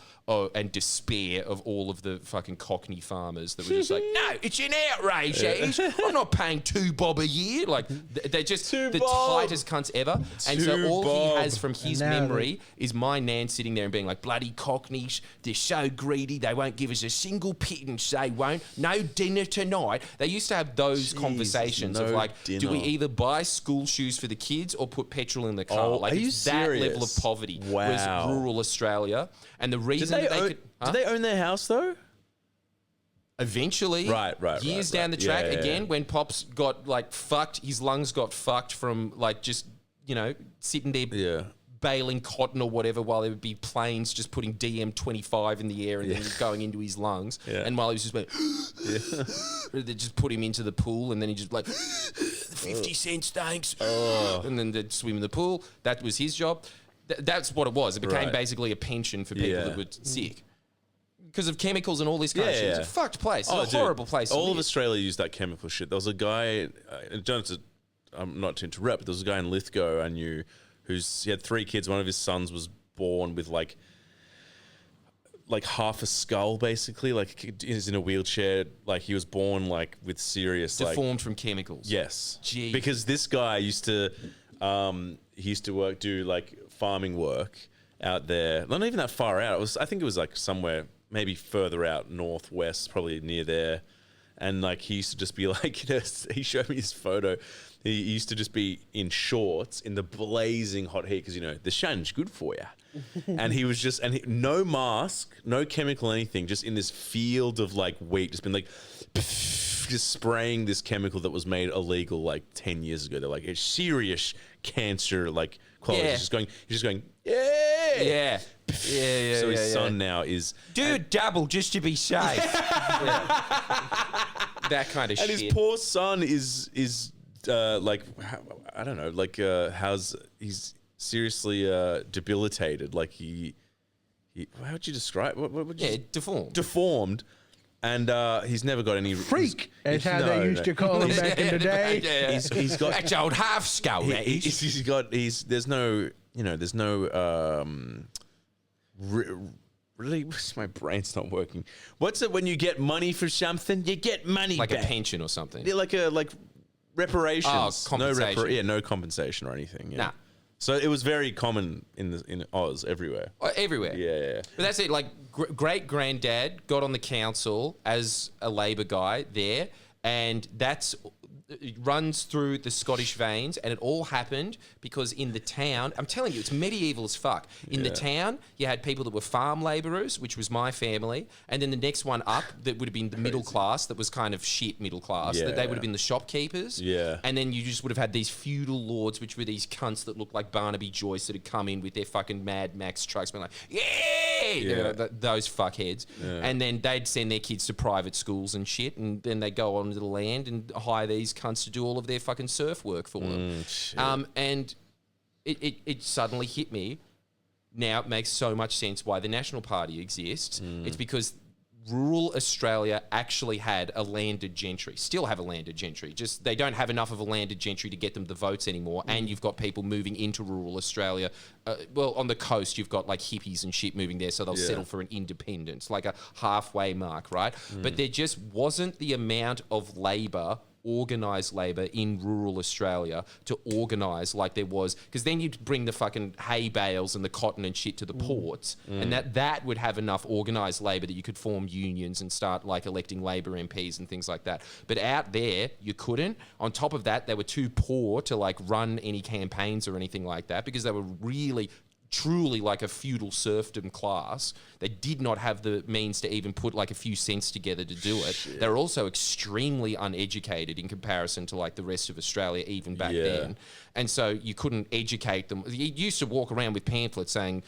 and despair of all of the fucking Cockney farmers that were just like, no, it's an outrage, I'm not paying $2 a year. Like, they're just the Bob. tightest cunts ever. And so all Bob. he has from his And now memory is my nan sitting there and being like, bloody Cockneys, they're so greedy, they won't give us a single pittance, they won't. No dinner tonight. They used to have those conversations of no like, do we dinner. either buy school shoes for the kids or put petrol in the car? Oh, like, are you it's that level of serious? poverty Wow. was rural Australia. And the Did reason they, that they own, could... did they own their house though? Eventually, years down the track, again, when Pops got like fucked, his lungs got fucked from like just, sitting there baling cotton or whatever while there would be planes just putting DM-25 in the air and then going into his lungs. Yeah. And while he was just like, they just put him into the pool and then he just like, 50 cents, thanks. And then they'd swim in the pool. That was his job. That's what it was. It became basically a pension for people that were sick. Because of chemicals and all this kind of shit. It's a fucked place. It's a horrible place. All of Australia used that chemical shit. There was a guy, not to interrupt, but there was a guy in Lithgow I knew he had 3 kids. One of his sons was born with like half a skull, basically. Like he's in a wheelchair. Like he was born like with serious deformed from chemicals. Yes. Jeez. Because this guy used to do like farming work out there. Not even that far out. I think it was like somewhere maybe further out northwest, probably near there. And like he used to just be like, he showed me his photo. He used to just be in shorts in the blazing hot heat because the sun's good for you. And he was just no mask, no chemical, anything, just in this field of like wheat, just been like just spraying this chemical that was made illegal like 10 years ago. They're like, it's serious cancer like quality. Yeah. He's just going, yeah. So his son now is... Dude, dabble just to be safe. That kind of shit. And his poor son is like, I don't know, like he's seriously debilitated. Like he how would you describe what would you deformed. And he's never got any freak. That's how they used to call him back in the day. He's got that's old half skull. There's no really, my brain's not working. What's it when you get money for something? You get money like back. A pension or something. Yeah, like reparations. Oh, compensation. No compensation or anything. Yeah. Nah. So it was very common in Oz everywhere. Everywhere. Yeah. But that's it. Like great granddad got on the council as a Labor guy there, and it runs through the Scottish veins, and it all happened because in the town, I'm telling you, it's medieval as fuck. In the town, you had people that were farm labourers, which was my family, and then the next one up that would have been the middle class, that was kind of shit middle class, that they would have been the shopkeepers. Yeah. And then you just would have had these feudal lords, which were these cunts that looked like Barnaby Joyce that had come in with their fucking Mad Max trucks, being like, those fuckheads. Yeah. And then they'd send their kids to private schools and shit, and then they'd go onto the land and hire these cunts to do all of their fucking surf work for them. And it suddenly hit me. Now it makes so much sense why the National Party exists. It's because rural Australia actually had a landed gentry, still have a landed gentry, just they don't have enough of a landed gentry to get them the votes anymore. And you've got people moving into rural Australia. Well, on the coast, you've got like hippies and shit moving there, so they'll settle for an independence, like a halfway mark, right? But there just wasn't the amount of organised labour in rural Australia to organise like there was, because then you'd bring the fucking hay bales and the cotton and shit to the ports, and that would have enough organised labour that you could form unions and start like electing Labor MPs and things like that. But out there, you couldn't. On top of that, they were too poor to like run any campaigns or anything like that because they were really truly like a feudal serfdom class. They did not have the means to even put like a few cents together to do it. Shit. They were also extremely uneducated in comparison to like the rest of Australia even back then. And so you couldn't educate them. You used to walk around with pamphlets saying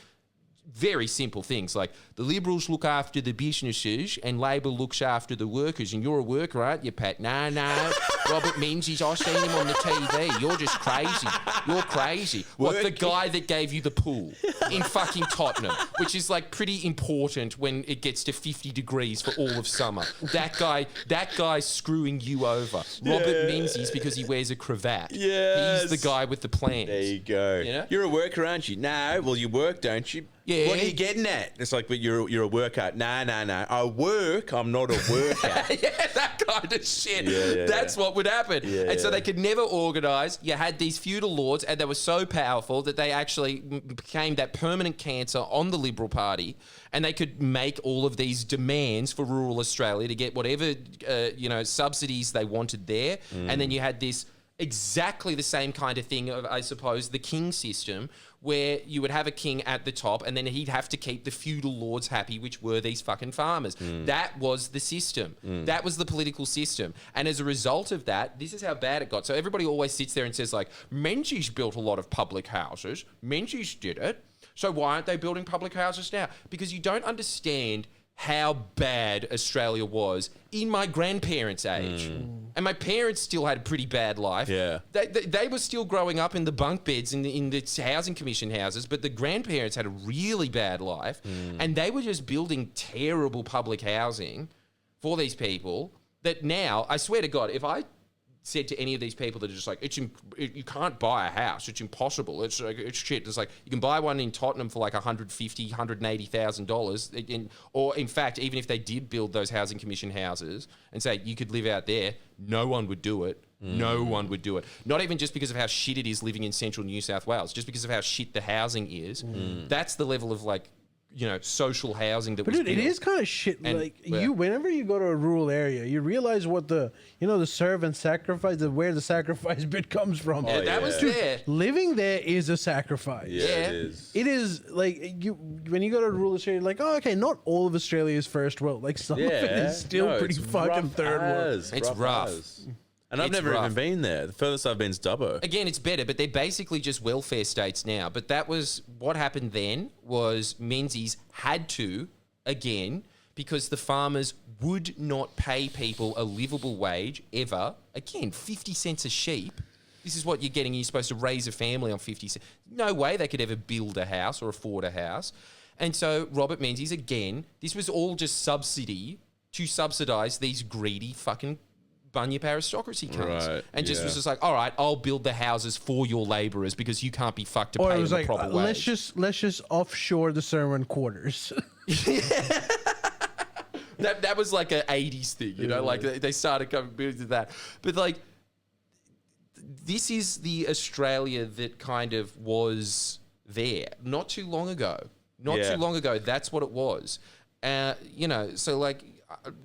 very simple things like the Liberals look after the businesses and Labor looks after the workers, and you're a worker, aren't you, Pat? No. Robert Menzies, I seen him on the TV. You're just crazy. You're crazy. What, the guy that gave you the pool in fucking Tottenham, which is like pretty important when it gets to 50 degrees for all of summer. That guy's screwing you over. Robert Menzies, because he wears a cravat. Yes. He's the guy with the plans. There you go. You know? You're a worker, aren't you? No. Well, you work, don't you? Yeah. What are you getting at? It's like, but you're a worker. No. I work. I'm not a worker. That kind of shit. That's what would happen. And so they could never organise. You had these feudal lords, and they were so powerful that they actually became that permanent cancer on the Liberal Party, and they could make all of these demands for rural Australia to get whatever subsidies they wanted there. And then you had this. exactly the same kind of thing of, I suppose, the king system, where you would have a king at the top and then he'd have to keep the feudal lords happy, which were these fucking farmers. That was the system. That was the political system. And as a result of that, this is how bad it got. So everybody always sits there and says, like, Menzies built a lot of public houses. Menzies did it. So why aren't they building public houses now? Because you don't understand how bad Australia was in my grandparents' age. And my parents still had a pretty bad life. Yeah. They were still growing up in the bunk beds in the housing commission houses, but the grandparents had a really bad life. And they were just building terrible public housing for these people that now, I swear to God, if I said to any of these people that are just like, you can't buy a house, it's impossible, it's like, it's shit. It's like, you can buy one in Tottenham for like $150,000, $180,000, or in fact, even if they did build those housing commission houses and say you could live out there, no one would do it. No one would do it. Not even just because of how shit it is living in central New South Wales, just because of how shit the housing is. That's the level of like, you know, social housing that was Dude, built. it is kind of shit. And- like yeah. whenever you go to a rural area, you realize what the serve and sacrifice, where the sacrifice bit comes from. Yeah, that was there. Living there is a sacrifice. Yeah, Yeah. it is. It is like when you go to rural Australia, like, oh, okay, not all of Australia is first world. Like some of it is still pretty it's fucking rough third world. as, It's rough. as. And I've It's never rough. even been there. The furthest I've been is Dubbo. Again, it's better, but they're basically just welfare states now. But that was what happened then was Menzies had to, again, because the farmers would not pay people a livable wage ever. Again, 50 cents a sheep. This is what you're getting. You're supposed to raise a family on 50 cents. No way they could ever build a house or afford a house. And so Robert Menzies, again, this was all just subsidy to subsidise these greedy fucking bunyip aristocracy cunts. Right, And just yeah. was just like, all right, I'll build the houses for your labourers because you can't be fucked to Or pay it them was a like, proper let's wage. just offshore the servant quarters. That was like an 80s thing, you know, like they started coming to that. But like, this is the Australia that kind of was there not too long ago. Not Yeah. too long ago, that's what it was. You know, so like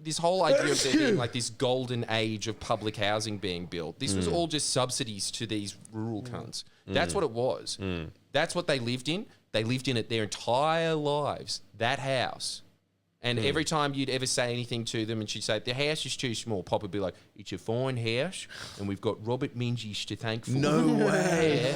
this whole idea of there being like this golden age of public housing being built, this was all just subsidies to these rural cunts. That's what it was. That's what they lived in. They lived in it their entire lives, that house. And every time you'd ever say anything to them and she'd say, the house is too small, Pop would be like, it's a fine house and we've got Robert Menzies to thank for it. No way.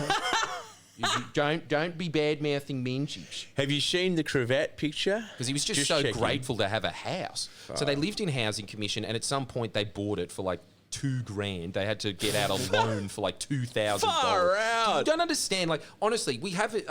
Yeah. Don't be bad-mouthing Menzies. Have you seen the cravat picture? Because he was just so checking. grateful to have a house. So they lived in housing commission and at some point they bought it for like $2,000. They had to get out a loan for like $2,000. Far out. You don't understand. Like, honestly, we have it.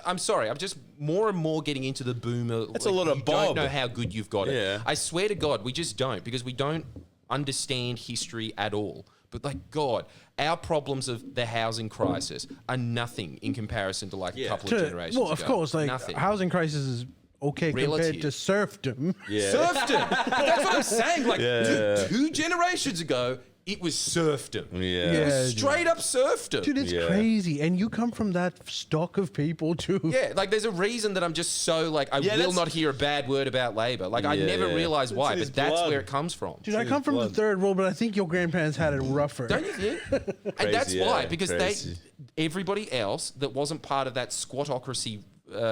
I'm sorry. I'm just more and more getting into the boomer. That's a lot of you Bob. don't know how good you've got it. Yeah. I swear to God, we just don't because we don't understand history at all. But like, God, our problems of the housing crisis are nothing in comparison to like a couple of generations Well, of ago. course, like nothing. housing crisis is okay compared Relative. to serfdom. Yeah. Serfdom. That's what I'm saying. Like Yeah. two generations ago, it was serfdom. Yeah. Yeah. It was straight up serfdom. Dude, it's Yeah. crazy, and you come from that stock of people too. Yeah, like there's a reason that I'm just so like I will that's- not hear a bad word about Labor. Like I Yeah, never yeah. realised It's why, in his but that's blood. where it comes from. Dude, I come from the third world, but I think your grandparents had it rougher. Don't you think? And that's Crazy, why, yeah, because crazy. everybody else that wasn't part of that squatocracy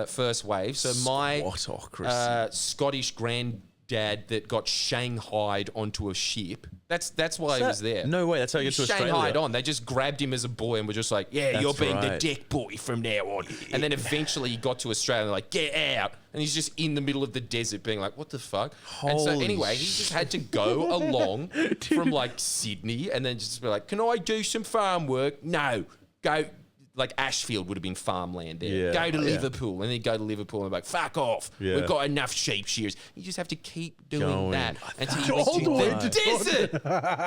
first wave. So my Squatocracy. Scottish granddad that got shanghaied onto a ship. That's why he was there. No way, that's how you get to Shanghaied Australia. on. They just grabbed him as a boy and were just like, yeah, That's you're being the right. deck boy from now on. And then eventually he got to Australia and they're like, get out. And he's just in the middle of the desert being like, what the fuck? And so Holy anyway, he just had to go along from like Sydney and then just be like, can I do some farm work? No. Go. Like Ashfield would have been farmland there. Yeah, Go to yeah. Liverpool. And then go to Liverpool and be like, fuck off. Yeah. We've got enough sheep shears. You just have to keep doing Going. that until you All get the way to the to desert.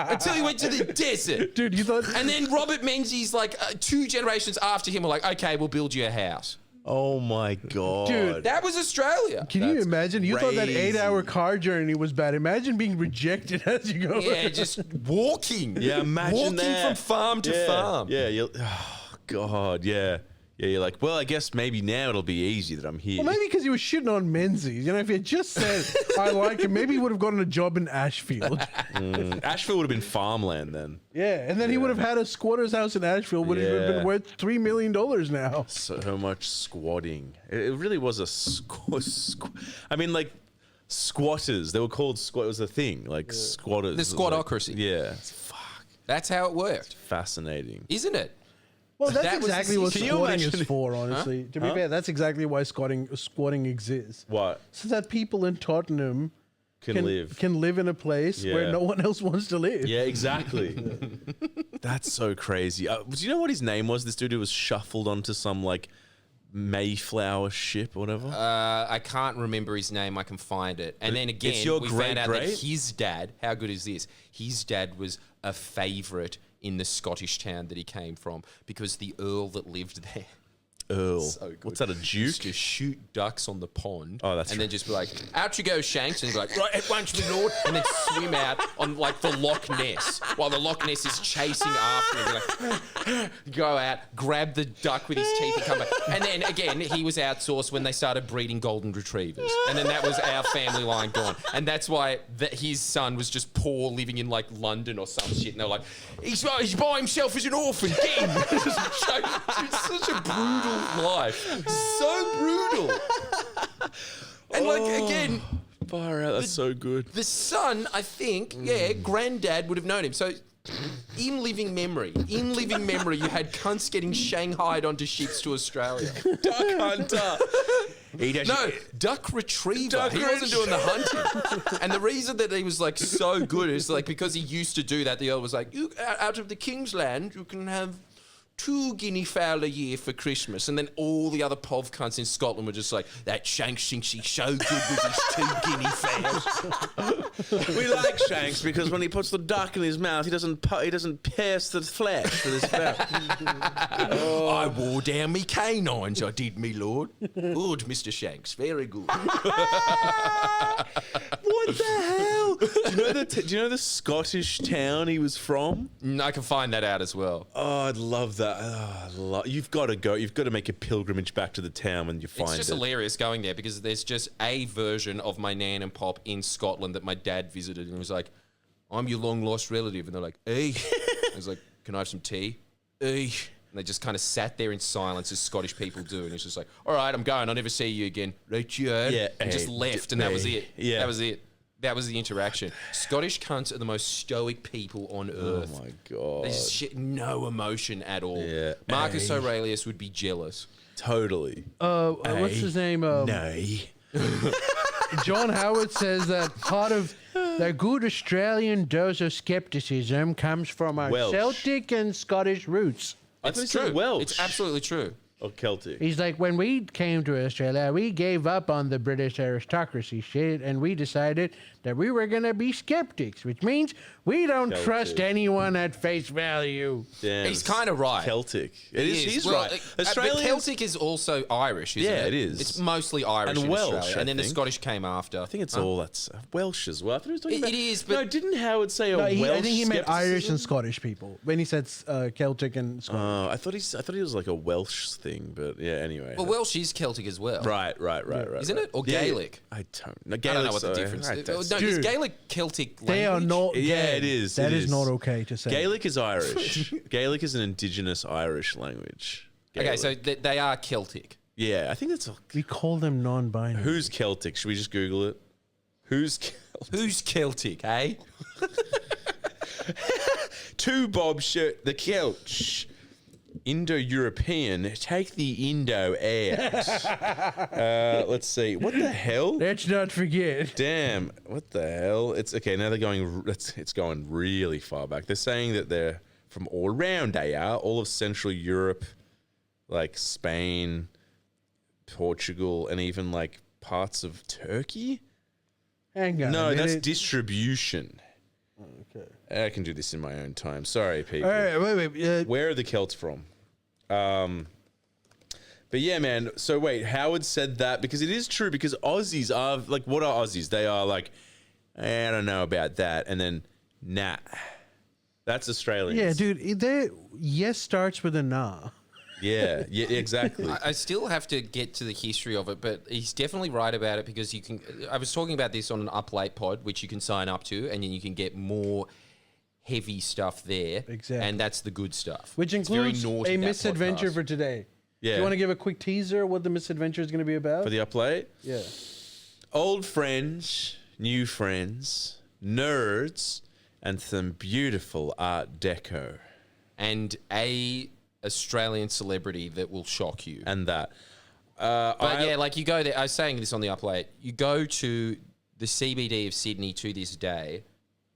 Until you went to the desert. Dude, you thought And then Robert Menzies, like 2 generations after him, were like, okay, we'll build you a house. Oh my god. Dude, That was Australia. can you imagine? You thought that crazy. 8-hour car journey was bad. Imagine being rejected as you go. Yeah, just walking. Yeah, imagine walking that. from farm to Yeah, farm. Yeah, oh god, yeah. Yeah, you're like, well, I guess maybe now it'll be easy that I'm here. Well, maybe because he was shitting on Menzies. You know, if he had just said, I like him, maybe he would have gotten a job in Ashfield. Asheville would have been farmland then. Yeah, and then he would have had a squatter's house in Ashfield, would have been worth $3 million now. So much squatting. It really was a I mean, like, squatters. They were called squat. It was a thing. Like, squatters. The squattocracy. Like, yeah. Fuck. That's how it worked, Fascinating. isn't it? Well, that's That was exactly the what system. squatting is for, honestly. To be fair, that's exactly why squatting exists. What? So that people in Tottenham Can live. can live in a place where Yeah. no one else wants to live. Yeah, exactly. That's so crazy. Do you know what his name was? This dude who was shuffled onto some, like, Mayflower ship or whatever. I can't remember his name. I can find it. And then again, your we found out that great-great? his dad, how good is this? His dad was a favourite in the Scottish town that he came from because the Earl that lived there. Earl. So good. What's that, a Used duke? to shoot ducks on the pond. Oh, that's and right. then just be like, out you go, Shanks, and be like, right, at once, my lord, and then swim out on like the Loch Ness while the Loch Ness is chasing after him. Like, go out, grab the duck with his teeth and come back. And then again, he was outsourced when they started breeding golden retrievers, and then that was our family line gone. And that's why his son was just poor, living in like London or some shit. And they're like, he's by himself as an orphan. Get him. It's such a brutal life. So brutal. And like again, Far out. That's so good. the son, I think, granddad would have known him. So in living memory, you had cunts getting shanghaied onto ships to Australia. Duck hunter. No, duck retriever. He wasn't doing the hunting. And the reason that he was like so good is like because he used to do that. The Earl was like, you out of the King's Land, you can have 2 guinea fowl a year for Christmas. And then all the other pov cunts in Scotland were just like, that Shanks thinks he's so good with his 2 guinea fowls. We like Shanks because when he puts the duck in his mouth, he doesn't pierce the flesh with his mouth. I wore down me canines, I did, me lord. Good, Mr. Shanks, very good. What the hell? Do you know the Scottish town he was from? I can find that out as well. Oh, I'd love that. You've got to go. You've got to make a pilgrimage back to the town when you find it. It's just hilarious going there because there's just a version of my nan and pop in Scotland that my dad visited and he was like, I'm your long lost relative. And they're like, hey. I was like, can I have some tea? Hey. And they just kind of sat there in silence as Scottish people do. And he's just like, all right, I'm going. I'll never see you again. Right, you heard? Yeah, And just hey, left. And that was it. yeah. That was it. That was the interaction. Scottish cunts are the most stoic people on earth. Oh my god. They just no emotion at all. Yeah. Marcus Aurelius would be jealous. Totally. What's his name? Nay. John Howard says that part of the good Australian dose of skepticism comes from our Welsh. Celtic and Scottish roots. I thought It's he said true. Welsh. It's absolutely true. Or Celtic. He's like, when we came to Australia, we gave up on the British aristocracy shit, and we decided that we were going to be skeptics, which means we don't Celtic. trust anyone at face value. Damn, He's kind of right. Celtic. He's Well, right. but Australians. Celtic is also Irish, isn't Yeah, it? it is. It's mostly Irish And in Welsh, Australia. I And then the think. Scottish came after. I think it's all that's Welsh as well. I thought he was talking It about. is, but- no, didn't Howard say a No, Welsh? I think he meant Irish and skepticism? Scottish people when he said Celtic and Scottish. I thought he was like a Welsh thing, but yeah. Anyway. Well, Welsh is Celtic as well. Right. Isn't it? Or Yeah, Gaelic? I don't know. I don't know what the Gaelic's- difference I is. don't- No, is Dude. Gaelic Celtic language? They are not. Yeah, gay. it is. That It is is. not okay to say. Gaelic is Irish. Gaelic is an indigenous Irish language. Okay, so Gaelic. they are Celtic. Yeah, I think that's. We call them non-binary. Who's Celtic? Should we just Google it? Who's Celtic? Who's Celtic, eh? Two Bob shirt the Celts. Indo-European. Take the Indo out. Let's see. What the hell? Let's not forget. Damn. What the hell? It's okay. Now they're going. It's going really far back. They're saying that they're from all around. They are all of Central Europe, like Spain, Portugal, and even like parts of Turkey. Hang on. No, a that's minute. distribution. Okay. I can do this in my own time. Sorry, people. All right, wait. Where are the Celts from? But yeah, man. So wait, Howard said that because it is true. Because Aussies are like, what are Aussies? They are like, I don't know about that. And then, nah, that's Australians. Yeah, dude. Yes starts with a nah. Yeah, exactly. I still have to get to the history of it, but he's definitely right about it because you can. I was talking about this on an Up Late pod, which you can sign up to, and then you can get more heavy stuff there. Exactly. And that's the good stuff. Which It's very includes naughty, a that misadventure podcast. for today. Yeah. Do you want to give a quick teaser of what the misadventure is going to be about? For the Up Late? Yeah. Old friends, new friends, nerds, and some beautiful Art Deco. And a Australian celebrity that will shock you. And that. But yeah, like you go there. I was saying this on the Up Late. You go to the CBD of Sydney to this day,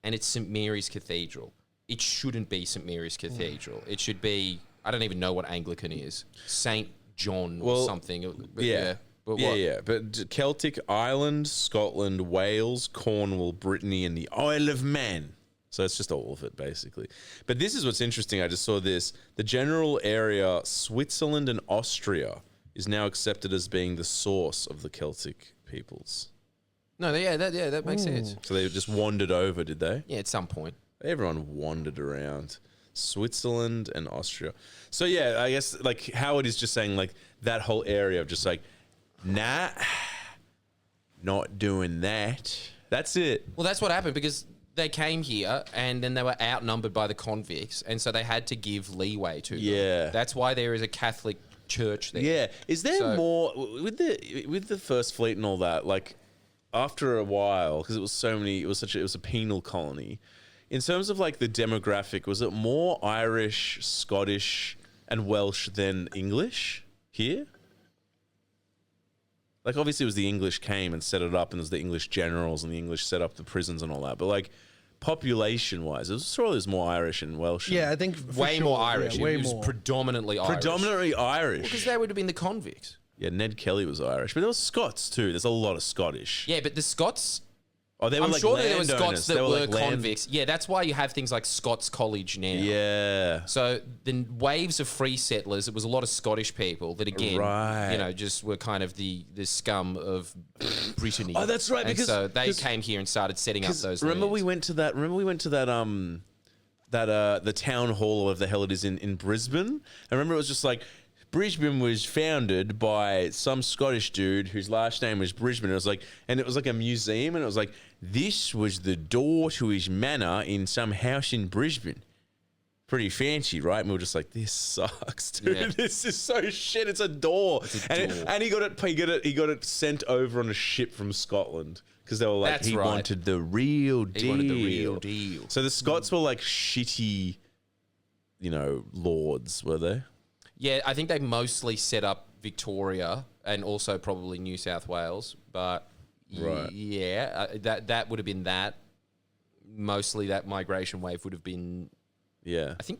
and it's St Mary's Cathedral. It shouldn't be St Mary's Cathedral. It should be. I don't even know what Anglican is. Saint John or something. But Yeah. But Yeah, what? yeah. But Celtic, Ireland, Scotland, Wales, Cornwall, Brittany, and the Isle of Man. So it's just all of it, basically. But this is what's interesting. I just saw this. The general area, Switzerland and Austria, is now accepted as being the source of the Celtic peoples. No, that makes sense. So they just wandered over, did they? Yeah, at some point. Everyone wandered around. Switzerland and Austria. So yeah, I guess like Howard is just saying like that whole area of just like, nah, not doing that. That's it. Well, that's what happened because they came here and then they were outnumbered by the convicts, and so they had to give leeway to them. Yeah. That's why there is a Catholic church there. Yeah. Is there So- more with the First Fleet and all that? Like after a while, because it was so many, it was a penal colony. In terms of like the demographic, was it more Irish, Scottish, and Welsh than English here? Like obviously it was the English came and set it up, and it was the English generals and the English set up the prisons and all that. But like population-wise, it was surely there's more Irish and Welsh. Yeah, I think for Way sure. more Irish. Yeah, way It was more. predominantly Irish. Predominantly Irish. Because they would have been the convicts. Yeah, Ned Kelly was Irish, but there was Scots too. There's a lot of Scottish. Yeah, but the Scots... Oh, they were I'm like sure that there were landowners. Scots that They were like convicts. Yeah, that's why you have things like Scots College now. Yeah. So the waves of free settlers, it was a lot of Scottish people that again, Right. you know, just were kind of the scum of Brittany. Oh, that's right, And because- so they 'cause- came here and started setting up those. Remember lands. we went to that the town hall, or whatever the hell it is in Brisbane. I remember it was just like Brisbane was founded by some Scottish dude whose last name was Brisbane. It was like a museum, and it was like, this was the door to his manor in some house in Brisbane. Pretty fancy, right? And we were just like, this sucks, dude. Yeah. This is so shit. It's a door. And he got it sent over on a ship from Scotland because they were like, That's he right. wanted the real deal. He wanted the real deal. So the Scots were like shitty, lords, were they? Yeah, I think they mostly set up Victoria and also probably New South Wales, but Right. yeah, that would have been that. Mostly that migration wave would have been. Yeah. I think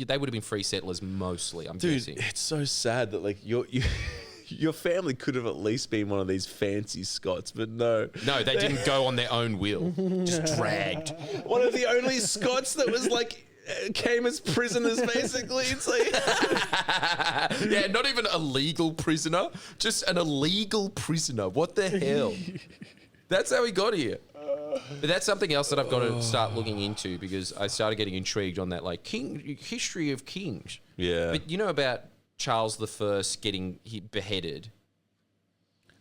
they would have been free settlers mostly. I'm Dude, guessing. it's so sad that like your family could have at least been one of these fancy Scots, but no. No, they didn't go on their own will. Just dragged. One of the only Scots that was like came as prisoners, basically. It's like Yeah, not even a legal prisoner, just an illegal prisoner. What the hell? That's how he got here. But that's something else that I've got to start looking into because I started getting intrigued on that, like history of kings. Yeah. But you know about Charles I getting beheaded?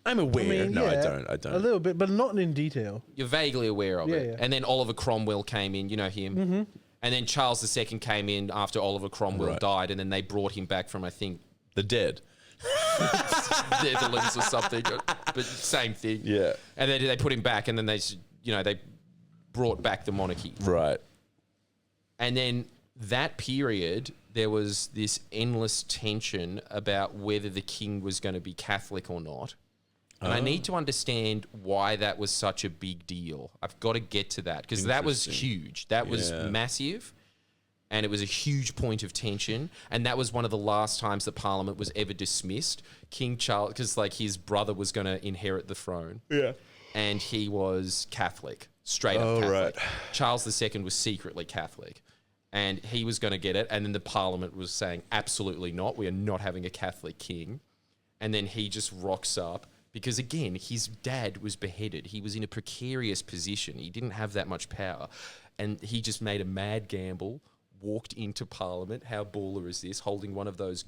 I'm aware. No, yeah, I don't. A little bit, but not in detail. You're vaguely aware of it. Yeah. And then Oliver Cromwell came in, you know him. Mm-hmm. And then Charles II came in after Oliver Cromwell Right. died, and then they brought him back from, I think, The dead. Netherlands or something, but same thing. Yeah. And then they put him back, and then they brought back the monarchy. Right. And then that period, there was this endless tension about whether the king was going to be Catholic or not. And I need to understand why that was such a big deal. I've got to get to that because that was huge. That was Yeah. massive. And it was a huge point of tension. And that was one of the last times that Parliament was ever dismissed. King Charles, because like his brother was going to inherit the throne. Yeah. And he was Catholic, straight up Oh, Catholic. right. Charles II was secretly Catholic. And he was going to get it. And then the Parliament was saying, absolutely not. We are not having a Catholic king. And then he just rocks up. Because again, his dad was beheaded. He was in a precarious position. He didn't have that much power. And he just made a mad gamble, walked into Parliament. How baller is this? Holding one of those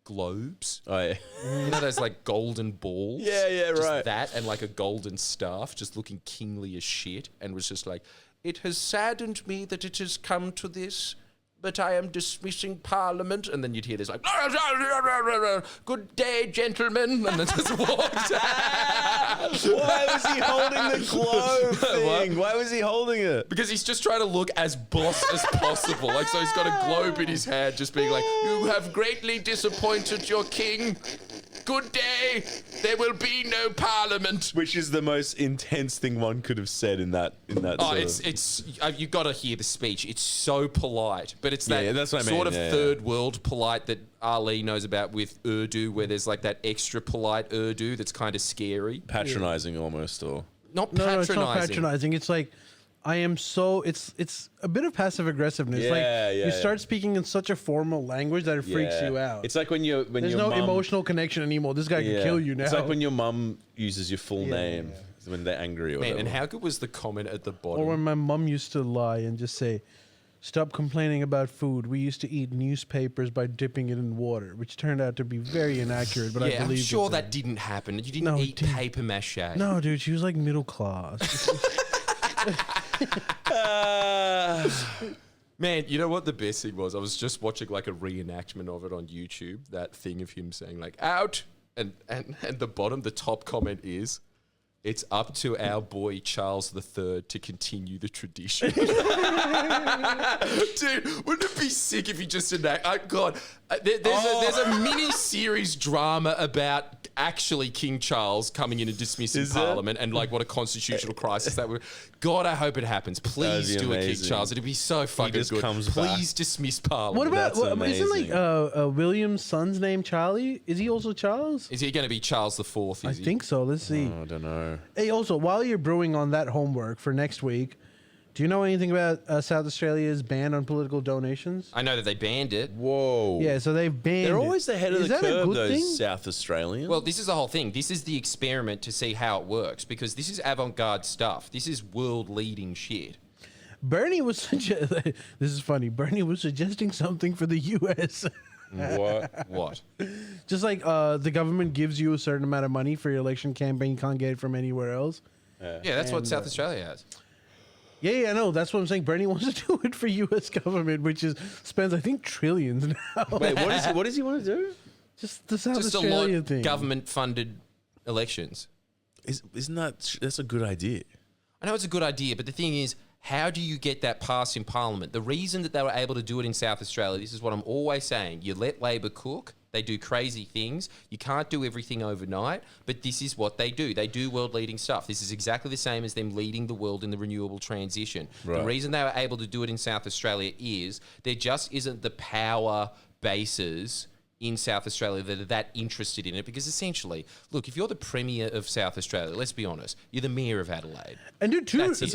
globes. Oh, yeah. You know those like golden balls? Yeah, Just right. that and like a golden staff, just looking kingly as shit, and was just like, "It has saddened me that it has come to this, but I am dismissing Parliament." And then you'd hear this like, "Good day, gentlemen," and then just walked out. Why was he holding the globe thing? Why was he holding it? Because he's just trying to look as boss as possible. Like, so he's got a globe in his hand, just being like, "You have greatly disappointed your king. Good day. There will be no Parliament." Which is the most intense thing one could have said in that. Oh, it's you got to hear the speech. It's so polite, but it's that Yeah, that's what I sort mean, of yeah. third world polite that Ali knows about with Urdu, where there's like that extra polite Urdu that's kind of scary. patronizing almost, or Not No, patronizing. it's not patronizing. It's like I am so. It's a bit of passive aggressiveness. Yeah, like yeah, you yeah. start speaking in such a formal language that it freaks Yeah. you out. It's like when There's your no mum, emotional connection anymore. This guy yeah. can kill you now. It's like when your mum uses your full Yeah, name when they're angry or Man, whatever. and how good was the comment at the bottom? or when my mum used to lie and just say, "Stop complaining about food. We used to eat newspapers by dipping it in water," which turned out to be very inaccurate. But I yeah, I'm believe sure that didn't happen. You didn't No, it eat didn't. paper mache. No, dude, she was like middle class. Man, you know what the best thing was? I was just watching like a reenactment of it on YouTube. That thing of him saying like "out," and the top comment is, "It's up to our boy Charles III to continue the tradition." Dude, wouldn't it be sick if he just enact? There's a mini series drama about actually King Charles coming in and dismissing Is there? Parliament and like what a constitutional crisis that would. God, I hope it happens. Please be do a King amazing. Charles. It'd be so fucking just good. comes Please dismiss Parliament. What about That's isn't like amazing. William's son's name Charlie? Is he also Charles? Is he going to be Charles IV? I think so. Let's see. I don't know. Hey, also, while you're brewing on that homework for next week, do you know anything about South Australia's ban on political donations? I know that they banned it. Whoa. Yeah, so they've banned. They're it. always ahead of Is the that a curve, good those thing? South Australians. Well, this is the whole thing. This is the experiment to see how it works because this is avant-garde stuff. This is world-leading shit. Bernie was this is funny. Bernie was suggesting something for the U.S. What? Just like the government gives you a certain amount of money for your election campaign, you can't get it from anywhere else. Yeah, that's what South Australia has. Yeah, I know. That's what I'm saying. Bernie wants to do it for U.S. government, which spends I think trillions now. Wait, what does he want to do? Just the South Just a Australia lot thing. government-funded elections. Isn't that's a good idea? I know it's a good idea, but the thing is, how do you get that passed in Parliament? The reason that they were able to do it in South Australia, this is what I'm always saying, you let Labor cook, they do crazy things, you can't do everything overnight, but this is what they do. They do world-leading stuff. This is exactly the same as them leading the world in the renewable transition. Right. The reason they were able to do it in South Australia is there just isn't the power bases in South Australia that are that interested in it because essentially, look, if you're the Premier of South Australia, let's be honest, you're the Mayor of Adelaide. And dude, That's it.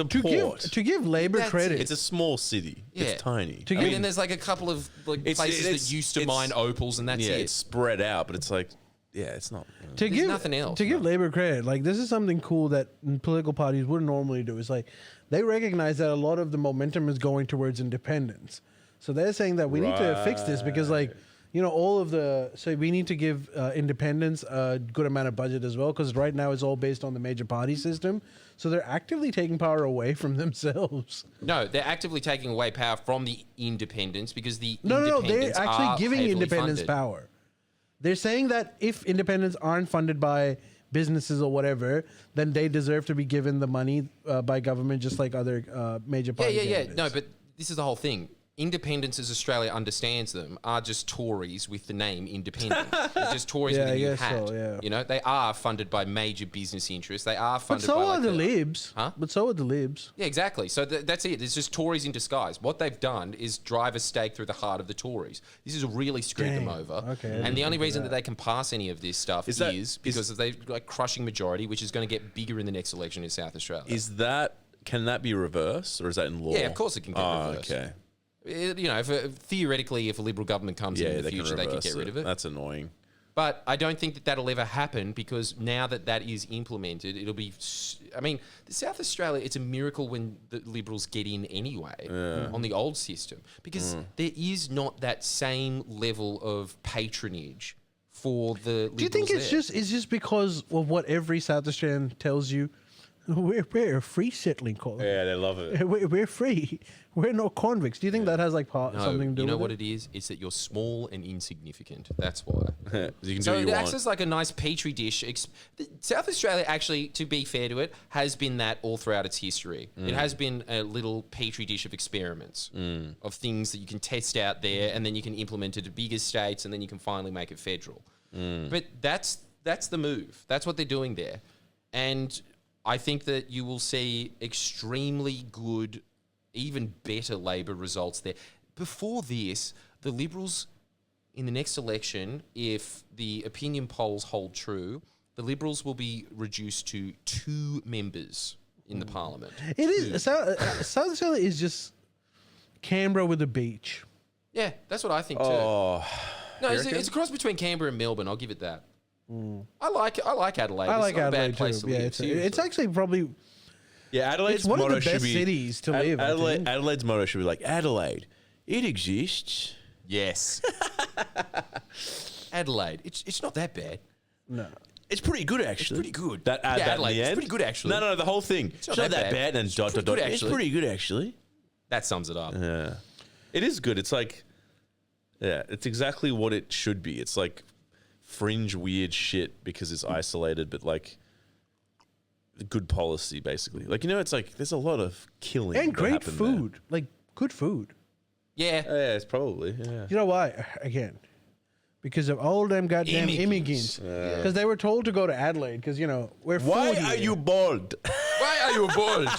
to give Labor That's credit, It's a small city. Yeah. It's tiny. To I give- mean, then there's like a couple of like places that used to mine opals and that's yeah, it. it's spread out, but it's like, yeah, it's not. to There's give nothing else, to give no. Labor credit, like this is something cool that political parties wouldn't normally do. It's like they recognize that a lot of the momentum is going towards independence. So they're saying that we need to fix this because like, you know, all of so we need to give independents a good amount of budget as well because right now it's all based on the major party system. So they're actively taking power away from themselves. No, they're actively taking away power from the independents because the No, they're independents actually are giving heavily independents funded. power. They're saying that if independents aren't funded by businesses or whatever, then they deserve to be given the money by government just like other major party Yeah. candidates. No, but this is the whole thing. Independents, as Australia understands them, are just Tories with the name independent. They're just Tories Yeah, with a I new guess hat. so, yeah. You know, they are funded by major business interests. They are But funded so by are like the Libs. Huh? But so are the Libs. Yeah, exactly. So that's it. It's just Tories in disguise. What they've done is drive a stake through the heart of the Tories. This has really screwed them Damn. over. Okay, I And didn't the only think of reason that that. they can pass any of this stuff Is is, that- because of they like crushing majority, which is going to get bigger in the next election in South Australia. Can that be reversed or is that in law? Yeah, of course it can get reversed. Okay. You know, theoretically, if a Liberal government comes in the future, they can get rid of it. That's annoying. But I don't think that that'll ever happen because now that that is implemented, it'll be. I mean, the South Australia, it's a miracle when the Liberals get in anyway on the old system because there is not that same level of patronage for the Liberals Do you think it's there. just because of what every South Australian tells you? We're a free settling colony. Yeah, they love it. We're free. We're not convicts. Do you think that has like No, something to do you know with what it? it is? It's that you're small and insignificant. That's why. You can So do what it you acts want. as like a nice petri dish. South Australia, actually, to be fair to it, has been that all throughout its history. It has been a little petri dish of experiments, of things that you can test out there, and then you can implement it to bigger states, and then you can finally make it federal. But that's the move. That's what they're doing there. And I think that you will see extremely good, even better Labor results there. Before this, the Liberals, in the next election, if the opinion polls hold true, the Liberals will be reduced to 2 members in the parliament. It is South Australia is just Canberra with a beach. Yeah, that's what I think too. Oh, No, it's a cross between Canberra and Melbourne. I'll give it that. I like Adelaide. I like it's not a bad Adelaide place too. to Yeah, live. it's seriously. actually probably yeah. Adelaide's it's one of motto the should best be cities to live. I think. Adelaide's motto should be like Adelaide. It exists. Yes. Adelaide. It's not that bad. No. It's pretty good, actually. pretty good. That Yeah, that in Adelaide, the it's end. pretty good, actually. No, the whole thing. It's not that bad. And It's dot pretty dot dot. good, It's actually. pretty good, actually. That sums it up. Yeah, it is good. It's like, yeah, it's exactly what it should be. It's like fringe weird shit because it's isolated, but like good policy, basically. Like, you know, it's like there's a lot of killing And that great happened there. food. Like good food. Yeah. Yeah, it's probably yeah. You know why? Again, because of all them goddamn immigrants. Because they were told to go to Adelaide because, you know, we're Why 40 are here. you bald? Why are you bald?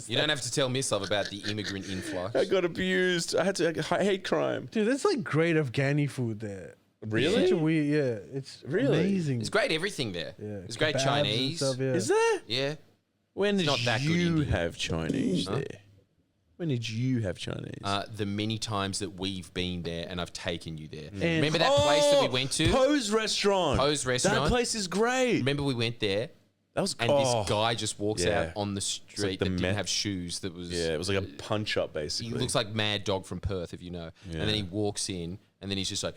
You don't have to tell Mislav about the immigrant influx. I got abused. I hate crime. Dude, that's like great Afghani food there. Really? Such a weird, yeah. It's Really? amazing. It's great everything there. Yeah, It's great kebabs and Chinese. stuff, yeah. Is there? Yeah. When did not that good you Indian. have Chinese there? When did you have Chinese? The many times that we've been there and I've taken you there. And- Remember that place that we went to? Pose Restaurant. Pose Restaurant. That place is great. Remember we went there That was and this guy just walks yeah. out on the street the that didn't meth- have shoes. That was Yeah, it was like a punch up He basically. looks like Mad Dog from Perth, if you know. Yeah. And then he walks in, and then he's just like,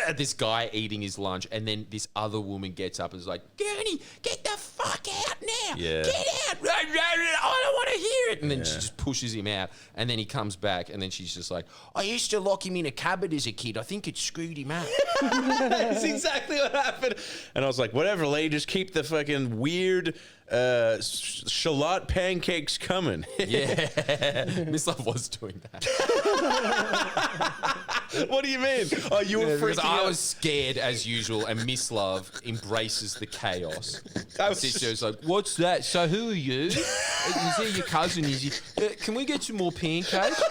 and this guy eating his lunch, and then this other woman gets up and is like, Gurney, get the fuck out now. Yeah. Get out. I don't want to hear it. And then she just pushes him out, and then he comes back, and then she's just like, I used to lock him in a cupboard as a kid. I think it screwed him up. That's exactly what happened. And I was like, whatever, lady, just keep the fucking weird shallot pancakes coming. Yeah. Mislav was doing that. What do you mean? Oh, you were Because freaking I out. was scared as usual, and Mislav embraces the chaos. I was Sister's like, "What's that? So who are you? Is that your cousin? Is he? Can we get some more pancakes?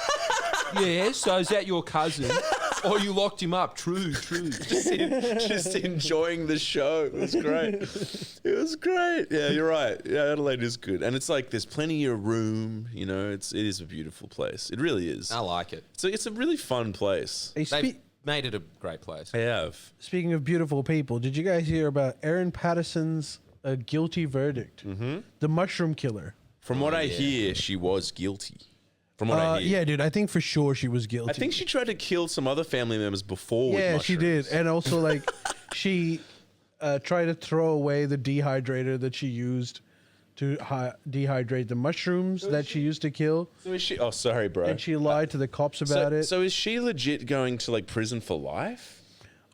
Yeah. So is that your cousin? Oh, you locked him up? True. just enjoying the show. It was great. It was great. Yeah, you're right. Yeah, Adelaide is good, and it's like there's plenty of room. You know, it is a beautiful place. It really is. I like it. So it's a really fun place. Hey, They've made it a great place. I have. speaking of beautiful people, did you guys hear about Aaron Patterson's guilty verdict? Mm-hmm. The mushroom killer. From what I hear, she was guilty. From what I hear. Yeah, dude, I think for sure she was guilty. I think she tried to kill some other family members before. Yeah, with she did. mushrooms. And also, like, she tried to throw away the dehydrator that she used to dehydrate the mushrooms that she used to kill. So is she? Oh, sorry, bro. And she lied to the cops about it. So is she legit going to like prison for life?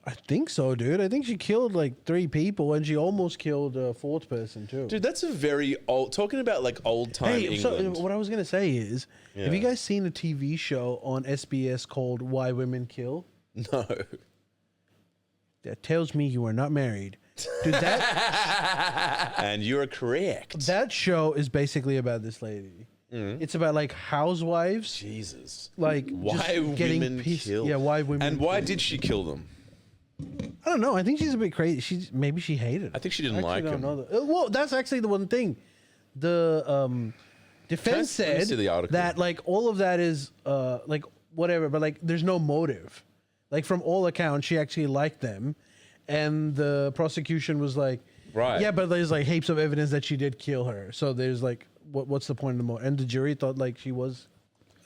I think so, dude. I think she killed like 3 people and she almost killed a 4th person, too. Dude, that's a very old. Talking about like old time Hey, so England. what I was going to say is, have you Yeah. guys seen a TV show on SBS called Why Women Kill? No. That tells me you are not married. Dude, And you're correct. that show is basically about this lady. It's about like housewives, Jesus. like Why just getting women pissed. kill? Yeah, why women? And why kill. did she kill them? I don't know. I think she's a bit crazy. Maybe she hated. I think she didn't Actually like don't him. know that. Well, that's actually the one thing. The defense Let me said see the article. that like all of that is like whatever, but like there's no motive. Like from all accounts, she actually liked them, and the prosecution was like, Right. yeah, but there's like heaps of evidence that she did kill her. So there's like, what's the point of the motive? And the jury thought like she was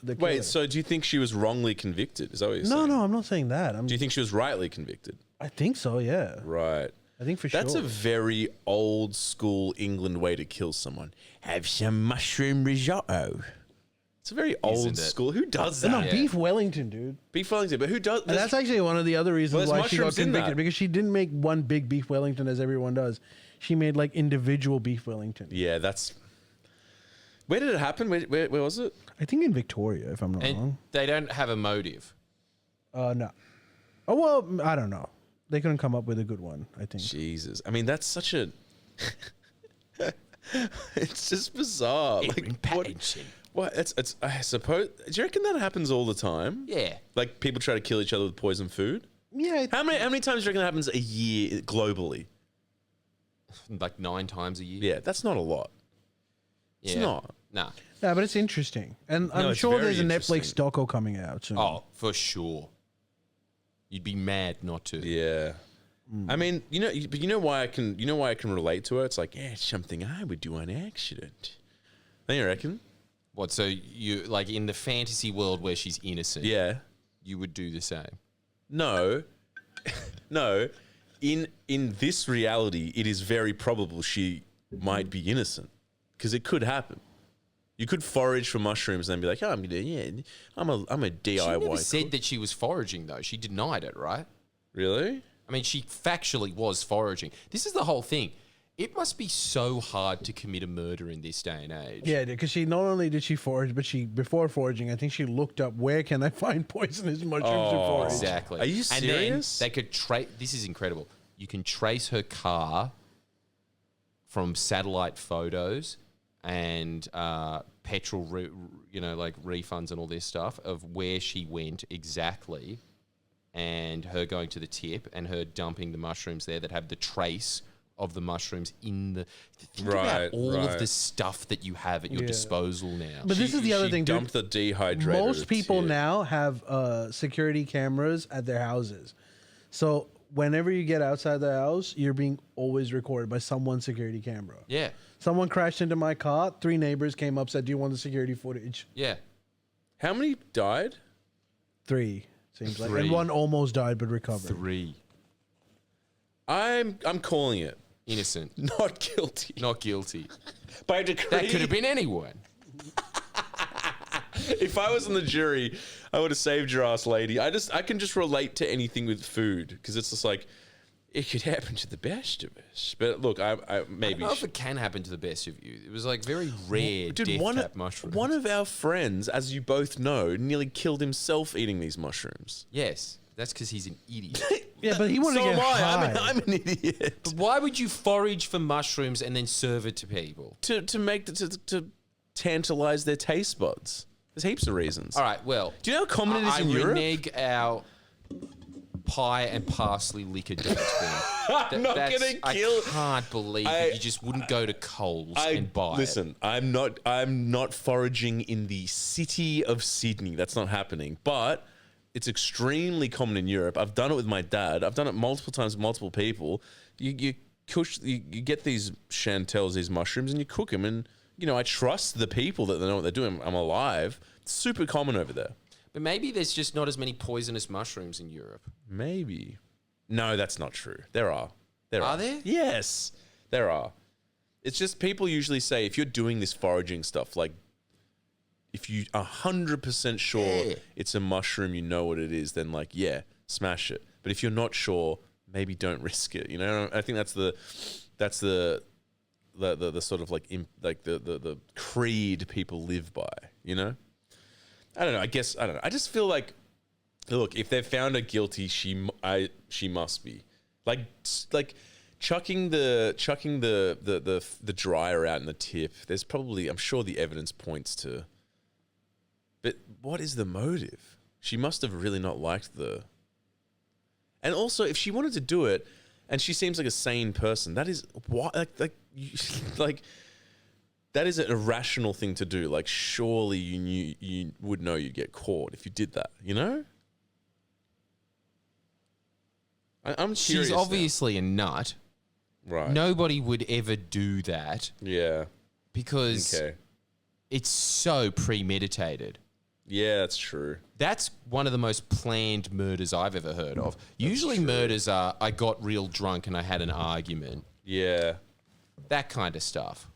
the killer. Wait, so do you think she was wrongly convicted? Is that what you're saying? No, I'm not saying that. Do you think she was rightly convicted? I think so. Yeah. Right. I think for That's sure. a very old school England way to kill someone. Have some mushroom risotto. It's a very old it? school. Who does that? No, beef Wellington, dude. Beef Wellington, but who does? And that's actually one of the other reasons Well, why there's she got mushrooms in convicted, that. because she didn't make one big beef Wellington as everyone does. She made like individual beef Wellington. Yeah, that's. Where did it happen? Where was it? I think in Victoria, if I'm not And wrong. they don't have a motive. No. Oh well, I don't know. They couldn't come up with a good one. I think. Jesus, I mean that's such a. It's just bizarre. What? It's. I suppose. Do you reckon that happens all the time? Yeah. Like people try to kill each other with poison food. Yeah. How many times do you reckon that happens a year globally? Like 9 times a year. Yeah, that's not a lot. It's Yeah. not. Nah. Yeah, but it's interesting, and I'm it's sure very there's a Netflix interesting. doco coming out soon. Oh, for sure. You'd be mad not to. Yeah. I mean, but you know why I can relate to her. It's like, yeah, it's something I would do on accident. Don't you reckon? What? So you like in the fantasy world where she's innocent? Yeah. You would do the same. No. No. In this reality, it is very probable she might be innocent because it could happen. You could forage for mushrooms and then be like, oh, I'm a DIY. She never cook. said that she was foraging though. She denied it, right? Really? I mean, she factually was foraging. This is the whole thing. It must be so hard to commit a murder in this day and age. Yeah, because she not only did she forage, but before foraging, I think she looked up where can I find poisonous mushrooms to forage. Exactly. Are you And serious? then they could trace. This is incredible. You can trace her car from satellite photos and petrol, like refunds and all this stuff of where she went exactly, and her going to the tip and her dumping the mushrooms there that have the trace of the mushrooms in the. Think Right, about all of right. the stuff that you have at your Yeah. disposal now. But this is the other she thing, dude. dumped the dehydrator. Most people tip. now have security cameras at their houses. So whenever you get outside the house, you're being always recorded by someone's security camera. Yeah, Someone crashed into my car. 3 neighbors came up, said, "Do you want the security footage?" yeah. How many died? 3 seems like, 3. and 1 almost died but recovered. 3 I'm calling it innocent, not guilty. not guilty. By decree. That could have been anyone. If I was on the jury, I would have saved your ass, lady. I can just relate to anything with food because it's just like it could happen to the best of us. But look, I I maybe don't know if it can happen to the best of you. It was like very rare death cap mushrooms. one of our friends, as you both know, nearly killed himself eating these mushrooms. Yes, that's because he's an idiot. Yeah, but he wanted So to am get I. high. I'm an idiot. But why would you forage for mushrooms and then serve it to people? To make to tantalize their taste buds. There's heaps of reasons. All right, well, Do you know how common it is I in Europe? renege our pie and parsley liquor dates. I'm not gonna kill. I can't believe that you just wouldn't go to Coles and buy it. Listen, I'm not foraging in the city of Sydney. That's not happening. But it's extremely common in Europe. I've done it with my dad. I've done it multiple times with multiple people. You get these chantels, these mushrooms, and you cook them. And I trust the people that they know what they're doing. I'm alive. It's super common over there. But maybe there's just not as many poisonous mushrooms in Europe. Maybe. No, that's not true. There are. Are there? Yes, there are. It's just people usually say if you're doing this foraging stuff, like if you 100% sure Yeah. it's a mushroom, you know what it is, then like, yeah, smash it. But if you're not sure, maybe don't risk it. I think that's the sort of like the creed people live by. I don't know. I don't know. I just feel like, look, if they've found her guilty, she must be like chucking the dryer out in the tip. There's probably, I'm sure the evidence points to. But what is the motive? She must have really not liked the. And also, if she wanted to do it, and she seems like a sane person, that is what like. That is an irrational thing to do. Like, surely you would know you'd get caught if you did that. I'm curious. She's now. obviously a nut. Right. Nobody would ever do that Yeah. because Okay. it's so premeditated. Yeah, that's true. That's one of the most planned murders I've ever heard of. Usually murders are, I got real drunk and I had an argument. Yeah. That kind of stuff.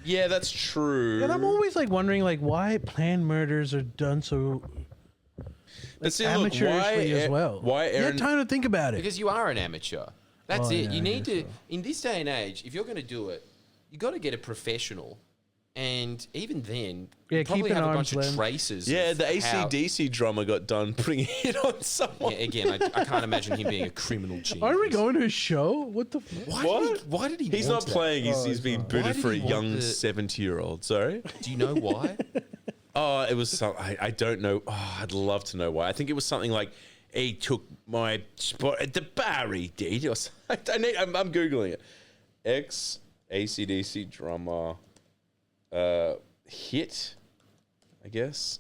Yeah, that's true. And I'm always like wondering like why planned murders are done so But see, look, amateurishly as well. Why You had Aaron? time to think about it. Because you are an amateur. That's Oh, it. yeah, You I need guess to, in this day and age, if you're going to do it, you got to get a professional. And even then, Yeah, you probably keep an have a arm's bunch length. of traces. Yeah, of the how- AC/DC drummer got done putting a hit on someone. Yeah, again, I can't imagine him being a criminal genius. Aren't we going to a show? What the? Why did he He's want not that? playing. He's it's being not. Why booted did for a he want young the- 70-year-old. Sorry. Do you know why? Oh, it was some. I don't know. Oh, I'd love to know why. I think it was something like he took my spot at the bar. He did. Or something. I'm googling it. Ex AC/DC drummer hit. I guess.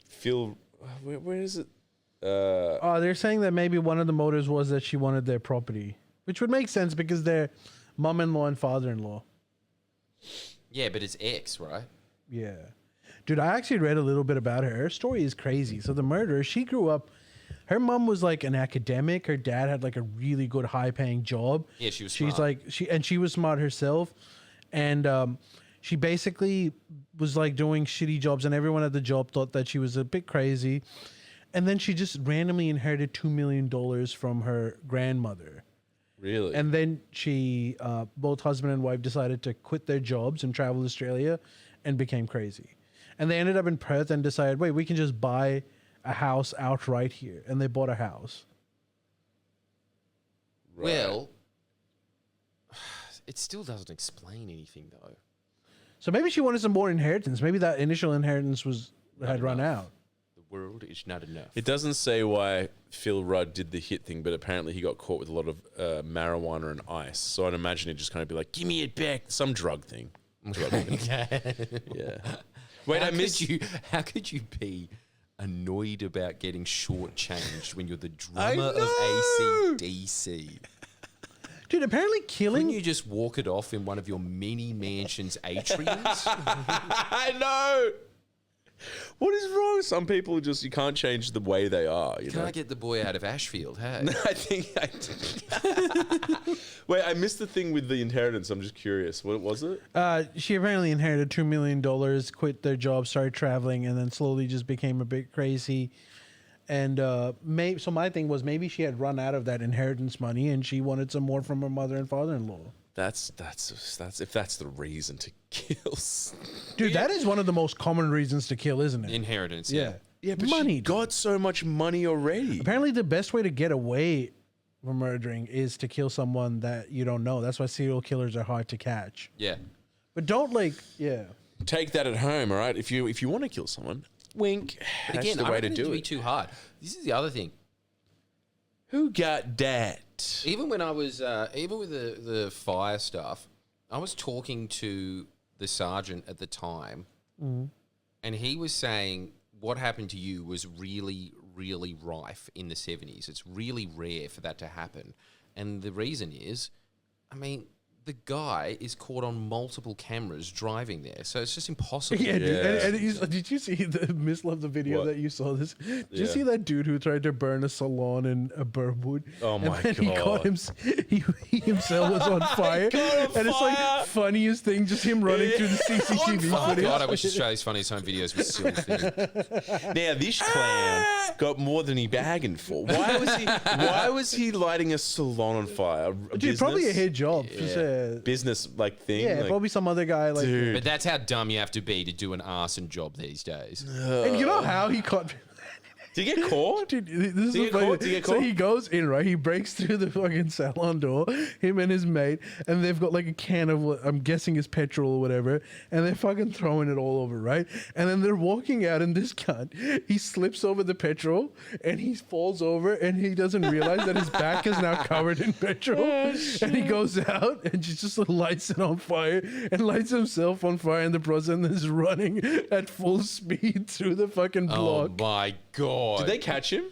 Phil, where is it? Oh, they're saying that maybe one of the motives was that she wanted their property, which would make sense because they're mom-in-law and father-in-law. Yeah, but it's X, right? Yeah. Dude, I actually read a little bit about her. Her story is crazy. So the murderer, she grew up, her mom was like an academic. Her dad had like a really good high-paying job. Yeah, she was She's smart. like, she was smart herself. And she basically was like doing shitty jobs and everyone at the job thought that she was a bit crazy. And then she just randomly inherited $2 million from her grandmother. Really? And then she, both husband and wife decided to quit their jobs and travel to Australia and became crazy. And they ended up in Perth and decided, wait, we can just buy a house outright here. And they bought a house. Well, it still doesn't explain anything, though. So maybe she wanted some more inheritance. Maybe that initial inheritance had run out. The world is not enough. It doesn't say why Phil Rudd did the hit thing, but apparently he got caught with a lot of marijuana and ice. So I'd imagine he'd just kind of be like, give me it back. Some drug thing. Yeah. Wait, I missed you. How could you be annoyed about getting shortchanged when you're the I drummer of know! AC/DC? Dude, apparently killing... Couldn't you just walk it off in one of your mini mansion's atriums? I know. What is wrong? Some people just, you can't change the way they are. You know? Can't get the boy out of Ashfield, hey? I think. Wait, I missed the thing with the inheritance. I'm just curious. What was it? She apparently inherited $2 million, quit their job, started traveling, and then slowly just became a bit crazy. And so my thing was maybe she had run out of that inheritance money and she wanted some more from her mother and father-in-law. That's if that's the reason to kill. Dude, that is one of the most common reasons to kill, isn't it? Inheritance, Yeah. Yeah, but money. she got so much money already. Apparently, the best way to get away from murdering is to kill someone that you don't know. That's why serial killers are hard to catch. Yeah. But don't Take that at home, all right? If you want to kill someone, wink. But That's again, the I way reckon to do be it. too hard. This is the other thing. Who got that? Even when I was, even with the fire stuff, I was talking to the sergeant at the time, and he was saying what happened to you was really, really rife in the 70s. It's really rare for that to happen. And the reason is, I mean, the guy is caught on multiple cameras driving there. So it's just impossible. Yeah, dude. Yeah. And did you see the Mislav, the video What? that you saw this? Did you Yeah. see that dude who tried to burn a salon in Burwood? Oh my and then he caught God. he himself was on fire. And it's like funniest thing, just him running through the CCTV Oh, footage. God, I wish Australia's Funniest Home Videos was still a thing. Now this clown got more than he bagging for. Why was he lighting a salon on fire? Dude, probably a hit job. Yeah. Business like thing. Yeah, like, probably some other guy like. dude. But that's how dumb you have to be to do an arson job these days. And you know how he caught. Did you get caught? Dude, this is Did you the get funny. caught? Did you get So caught? he goes in, right? He breaks through the fucking salon door, him and his mate, and they've got like a can of what I'm guessing is petrol or whatever, and they're fucking throwing it all over, right? And then they're walking out, and this cunt, he slips over the petrol, and he falls over, and he doesn't realize that his back is now covered in petrol, and he goes out, and he just lights it on fire, and lights himself on fire in the process, and is running at full speed through the fucking block. Oh my God. Did they catch him?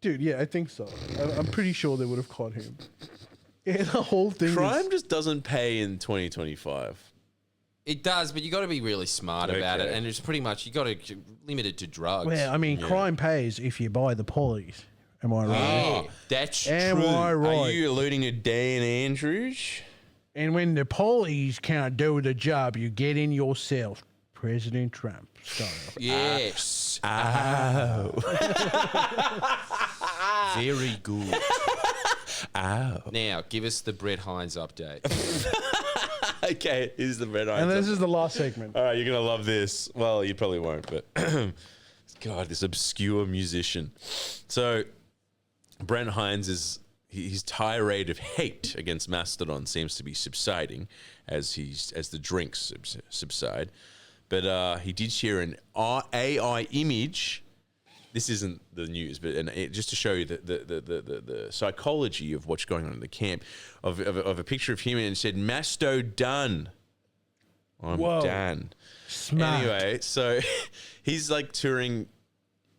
Dude, yeah, I think so. I'm pretty sure they would have caught him. Yeah, the whole thing. Crime just doesn't pay in 2025. It does, but you got to be really smart about it, Okay. and it's pretty much you got to limit it to drugs. Well, I mean, crime pays if you buy the police. Am I right? Yeah, that's Am true. I right? Are you alluding to Dan Andrews? And when the police can't do the job, you get in yourself, President Trump style. Yes. Very good. Now, give us the Brett Hines update. Okay, here's the red eye. And this is the last segment. All right, you're gonna love this. Well, you probably won't, but God, this obscure musician. So, Brent Hines is his tirade of hate against Mastodon seems to be subsiding as the drinks subside. But he did share an AI image. This isn't the news, but just to show you the psychology of what's going on in the camp, of a picture of him, and it said "Masto done." I'm Whoa. done. Smart. Anyway, so he's like touring.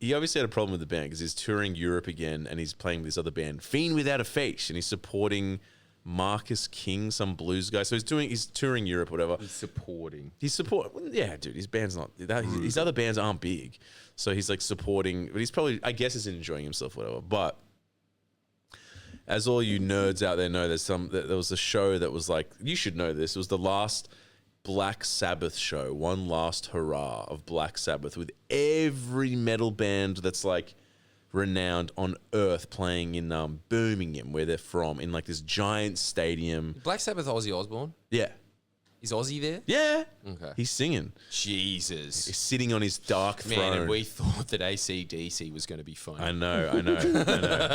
He obviously had a problem with the band because he's touring Europe again, and he's playing with this other band, Fiend Without a Face, and he's supporting Marcus King, some blues guy. So he's touring Europe, whatever. He's supporting. Yeah, dude. His band's not. His other bands aren't big, so he's like supporting. But he's probably, I guess, is enjoying himself, whatever. But as all you nerds out there know, there was a show that was like, you should know this. It was the last Black Sabbath show, one last hurrah of Black Sabbath, with every metal band that's like renowned on earth playing in Birmingham, where they're from, in like this giant stadium. Black Sabbath, Ozzy Osbourne. Yeah. Is Ozzy there? Yeah. Okay. He's singing. Jesus. He's sitting on his dark throne. Man, and we thought that AC/DC was going to be fun. I know.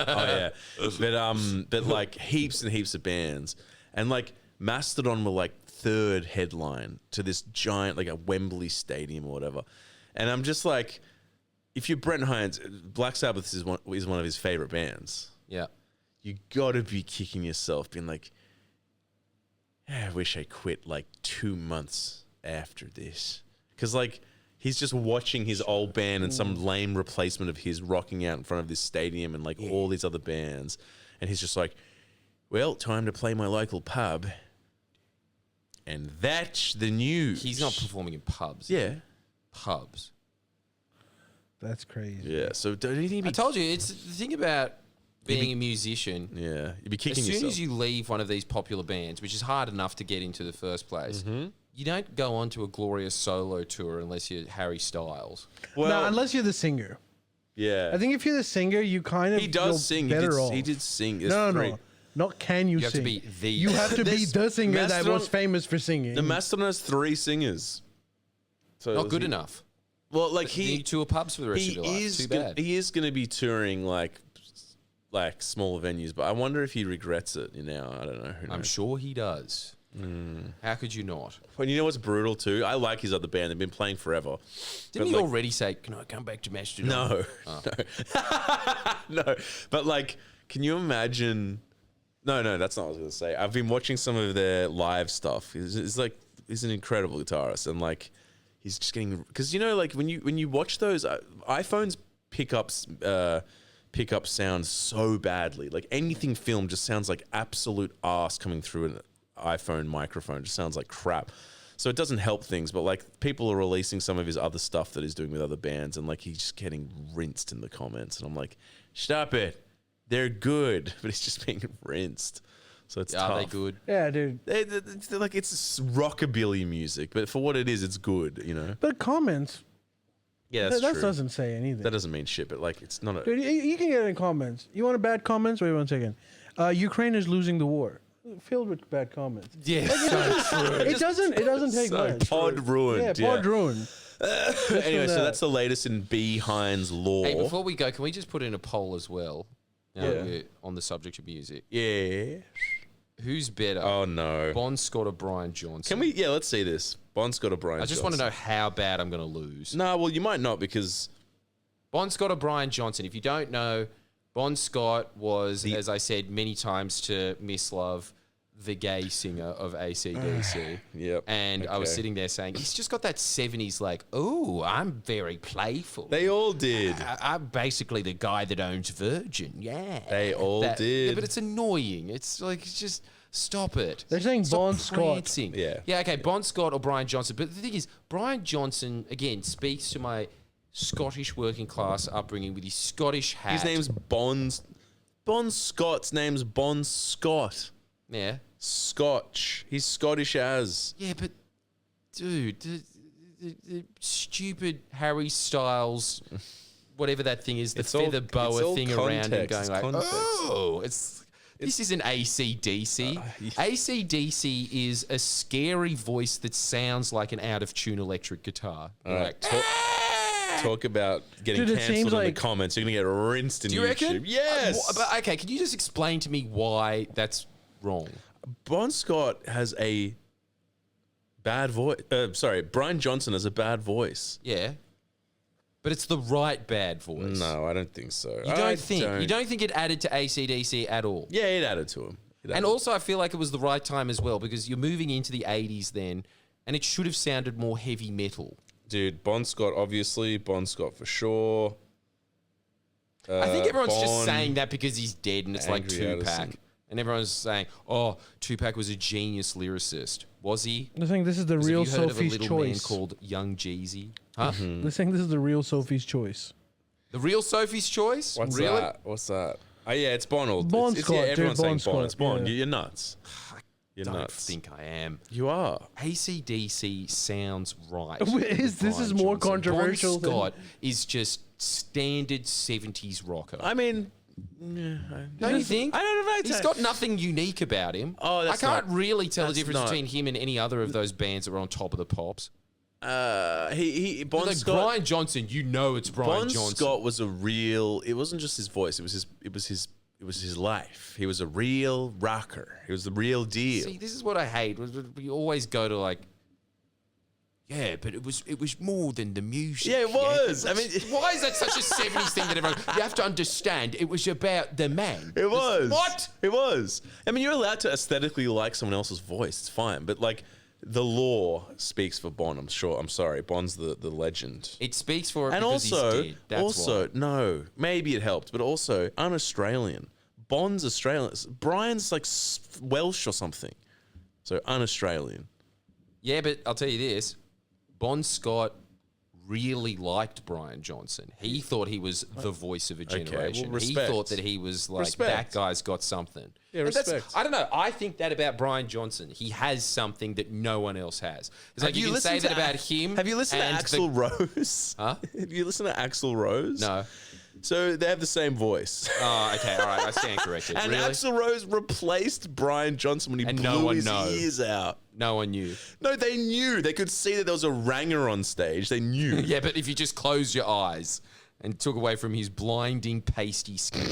Oh yeah. But like heaps and heaps of bands. And like Mastodon were like third headline to this giant, like a Wembley Stadium or whatever. And I'm just like, if you're Brent Hines, Black Sabbath is one of his favorite bands. Yeah. You gotta be kicking yourself, being like, I wish I quit like 2 months after this. Because like he's just watching his old band and some lame replacement of his rocking out in front of this stadium and like all these other bands. And he's just like, well, time to play my local pub. And that's the news. He's not performing in pubs. Yeah. Pubs. That's crazy. Yeah. So don't you think I told you, it's the thing about being a musician. Yeah. You'd be kicking As soon yourself. as you leave one of these popular bands, which is hard enough to get into the first place, you don't go on to a glorious solo tour unless you're Harry Styles. well, no, unless you're the singer. yeah. I think if you're the singer, you kind of he does sing. better off. He did sing. There's No, three. no. Not can you You have sing. to be the. You have to be There's the singer that Mastodon- was famous for singing. The Mastodon has 3 singers. So Not good enough. Well, like You he need tour pubs for the rest he of your life. is Too gonna, bad. he is going to be touring like smaller venues, but I wonder if he regrets it. You know, I don't know. Who I'm knows? sure he does. How could you not? And you know what's brutal too? I like his other band. They've been playing forever. Didn't But, he like, already say, "Can I come back to Mastodon"? No, no. But like, can you imagine? No, that's not what I was going to say. I've been watching some of their live stuff. He's an incredible guitarist, and like, he's just getting, because you know, like when you watch those iPhones pick up sound so badly. Like anything filmed just sounds like absolute arse coming through an iPhone microphone. It just sounds like crap. So it doesn't help things, but like people are releasing some of his other stuff that he's doing with other bands, and like he's just getting rinsed in the comments, and I'm like, stop it. They're good, but it's just being rinsed. So it's tough. Are they good? yeah, dude. They're like, it's rockabilly music, but for what it is, it's good, you know? But comments, Yeah, that's that true. doesn't say anything. That doesn't mean shit, but like, it's not a... Dude, you can get it in comments. You want a bad comments? Wait 1 second. Ukraine is losing the war. Filled with bad comments. Yeah, so true. It doesn't take much. Pod ruined. Yeah, pod ruined. Anyway, so that. that's the latest in B. Hines law. Hey, before we go, can we just put in a poll as well? Now Yeah. that we're on the subject of music. Yeah. Who's better, Oh, no. Bon Scott or Brian Johnson? Can we... Yeah, let's see this. Bon Scott or Brian I just want to know how bad I'm going to lose. No, well, you might not, because... Bon Scott or Brian Johnson? If you don't know, Bon Scott was, as I said many times to Mislav, the gay singer of AC/DC. Yep. And I was Okay. sitting there saying, he's just got that 70s like, oh, I'm very playful. They all did. I'm basically the guy that owns Virgin. Yeah. They all did. Yeah, but it's annoying. It's like, it's just stop it. They're saying Stop Bon Scott. prancing. Yeah. Yeah, okay, Bon Scott or Brian Johnson. But the thing is, Brian Johnson, again, speaks to my Scottish working class upbringing with his Scottish hat. His name's Bon Scott's name's Bon Scott. Yeah. Scotch. He's Scottish as. Yeah, but, dude, the stupid Harry Styles, whatever that thing is, the It's all- feather it's boa all thing around him context, going it's like, context. oh, this isn't AC/DC. AC/DC is a scary voice that sounds like an out-of-tune electric guitar. You're Alright, like, Talk about getting Dude, it seems cancelled in like- the comments. You're going to get rinsed in do you YouTube. reckon? Yes. But okay, can you just explain to me why that's wrong? Bon Scott has a bad voice. Brian Johnson has a bad voice. Yeah. But it's the right bad voice. No, I don't think so. You don't think it added to AC/DC at all? Yeah, it added to him. And also, I feel like it was the right time as well because you're moving into the 80s then, and it should have sounded more heavy metal. Dude, Bon Scott, obviously. Bon Scott for sure. I think everyone's just Bon, saying that because he's dead and it's like Angry Tupac. Addison. And everyone's saying, oh, Tupac was a genius lyricist. Was he? They're saying this is the Have real you heard of a Sophie's little man choice. called Young Jeezy? Huh? They're saying this is the real Sophie's choice. The real Sophie's Choice? What's really? that? What's that? Oh, yeah, it's Bon. Bon it's, Scott, yeah, dude, everyone's Bon saying Bon. Scott, It's Bon. yeah. You're nuts. You're Don't nuts. think I am. You are. AC/DC sounds right. This with is Brian more Johnson. controversial Bon than- Scott is just standard 70s rocker. I mean, Don't you think? I don't know. He's got nothing unique about him. Oh, that's I can't not- really tell the that's difference not- between him and any other of those bands that were on top of the pops. Bon Like Scott. Brian Johnson, you know it's Brian Bon Johnson. Scott was a real. It wasn't just his voice. It was his life. He was a real rocker. He was the real deal. See, this is what I hate. We always go to like, yeah, but it was more than the music. Yeah, it was. I Which- mean- why is that such a 70s thing that everyone? You have to understand. It was about the man. It was. What? It was. I mean, you're allowed to aesthetically like someone else's voice. It's fine. But like, the law speaks for Bon. I'm sure. I'm sorry. Bon's the legend. It speaks for it And because also, he's dead. That's why. no, maybe it helped, but also, un-Australian. Bon's Australian. Brian's like Welsh or something. So un-Australian. Yeah, but I'll tell you this: Bon Scott really liked Brian Johnson. He thought he was the voice of a well, generation. He respect. thought that he was like Respect. that guy's got something. Yeah, And that's- respect. I don't know. I think that about Brian Johnson. He has something that no one else has. It's like you can say that about him. Have you listened to and Axl Rose? Huh? Have you listened to Axl Rose? No. So they have the same voice. Oh, okay. All right. I stand corrected. And Really? Axl Rose replaced Brian Johnson when he And blew no one his knows. ears out. No one knew. No, they knew. They could see that there was a ranger on stage. They knew. Yeah, but if you just closed your eyes and took away from his blinding pasty skin,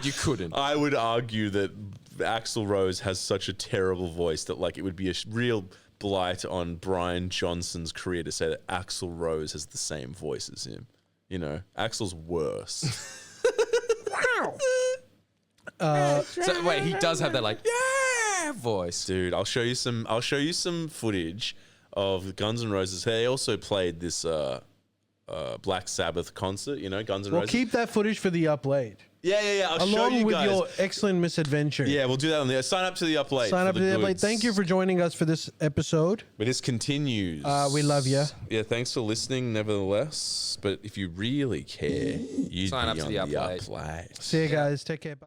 you couldn't. I would argue that Axl Rose has such a terrible voice that like it would be a real blight on Brian Johnson's career to say that Axl Rose has the same voice as him. You know, Axl's worse. So wait, he does have that like yeah voice. Dude, I'll show you some footage of Guns N' Roses. They also played this Black Sabbath concert, you know, Guns N' Well, Roses. keep that footage for the up late. Yeah. I'll show Along you with guys. your excellent misadventure. Yeah, we'll do that on the sign up to the up late. Sign for up to the up late. goods. Thank you for joining us for this episode. But this continues. We love you. Yeah, thanks for listening, nevertheless. But if you really care, you'd Sign be up to on the Up the Late. up late. See you guys. Take care. Bye.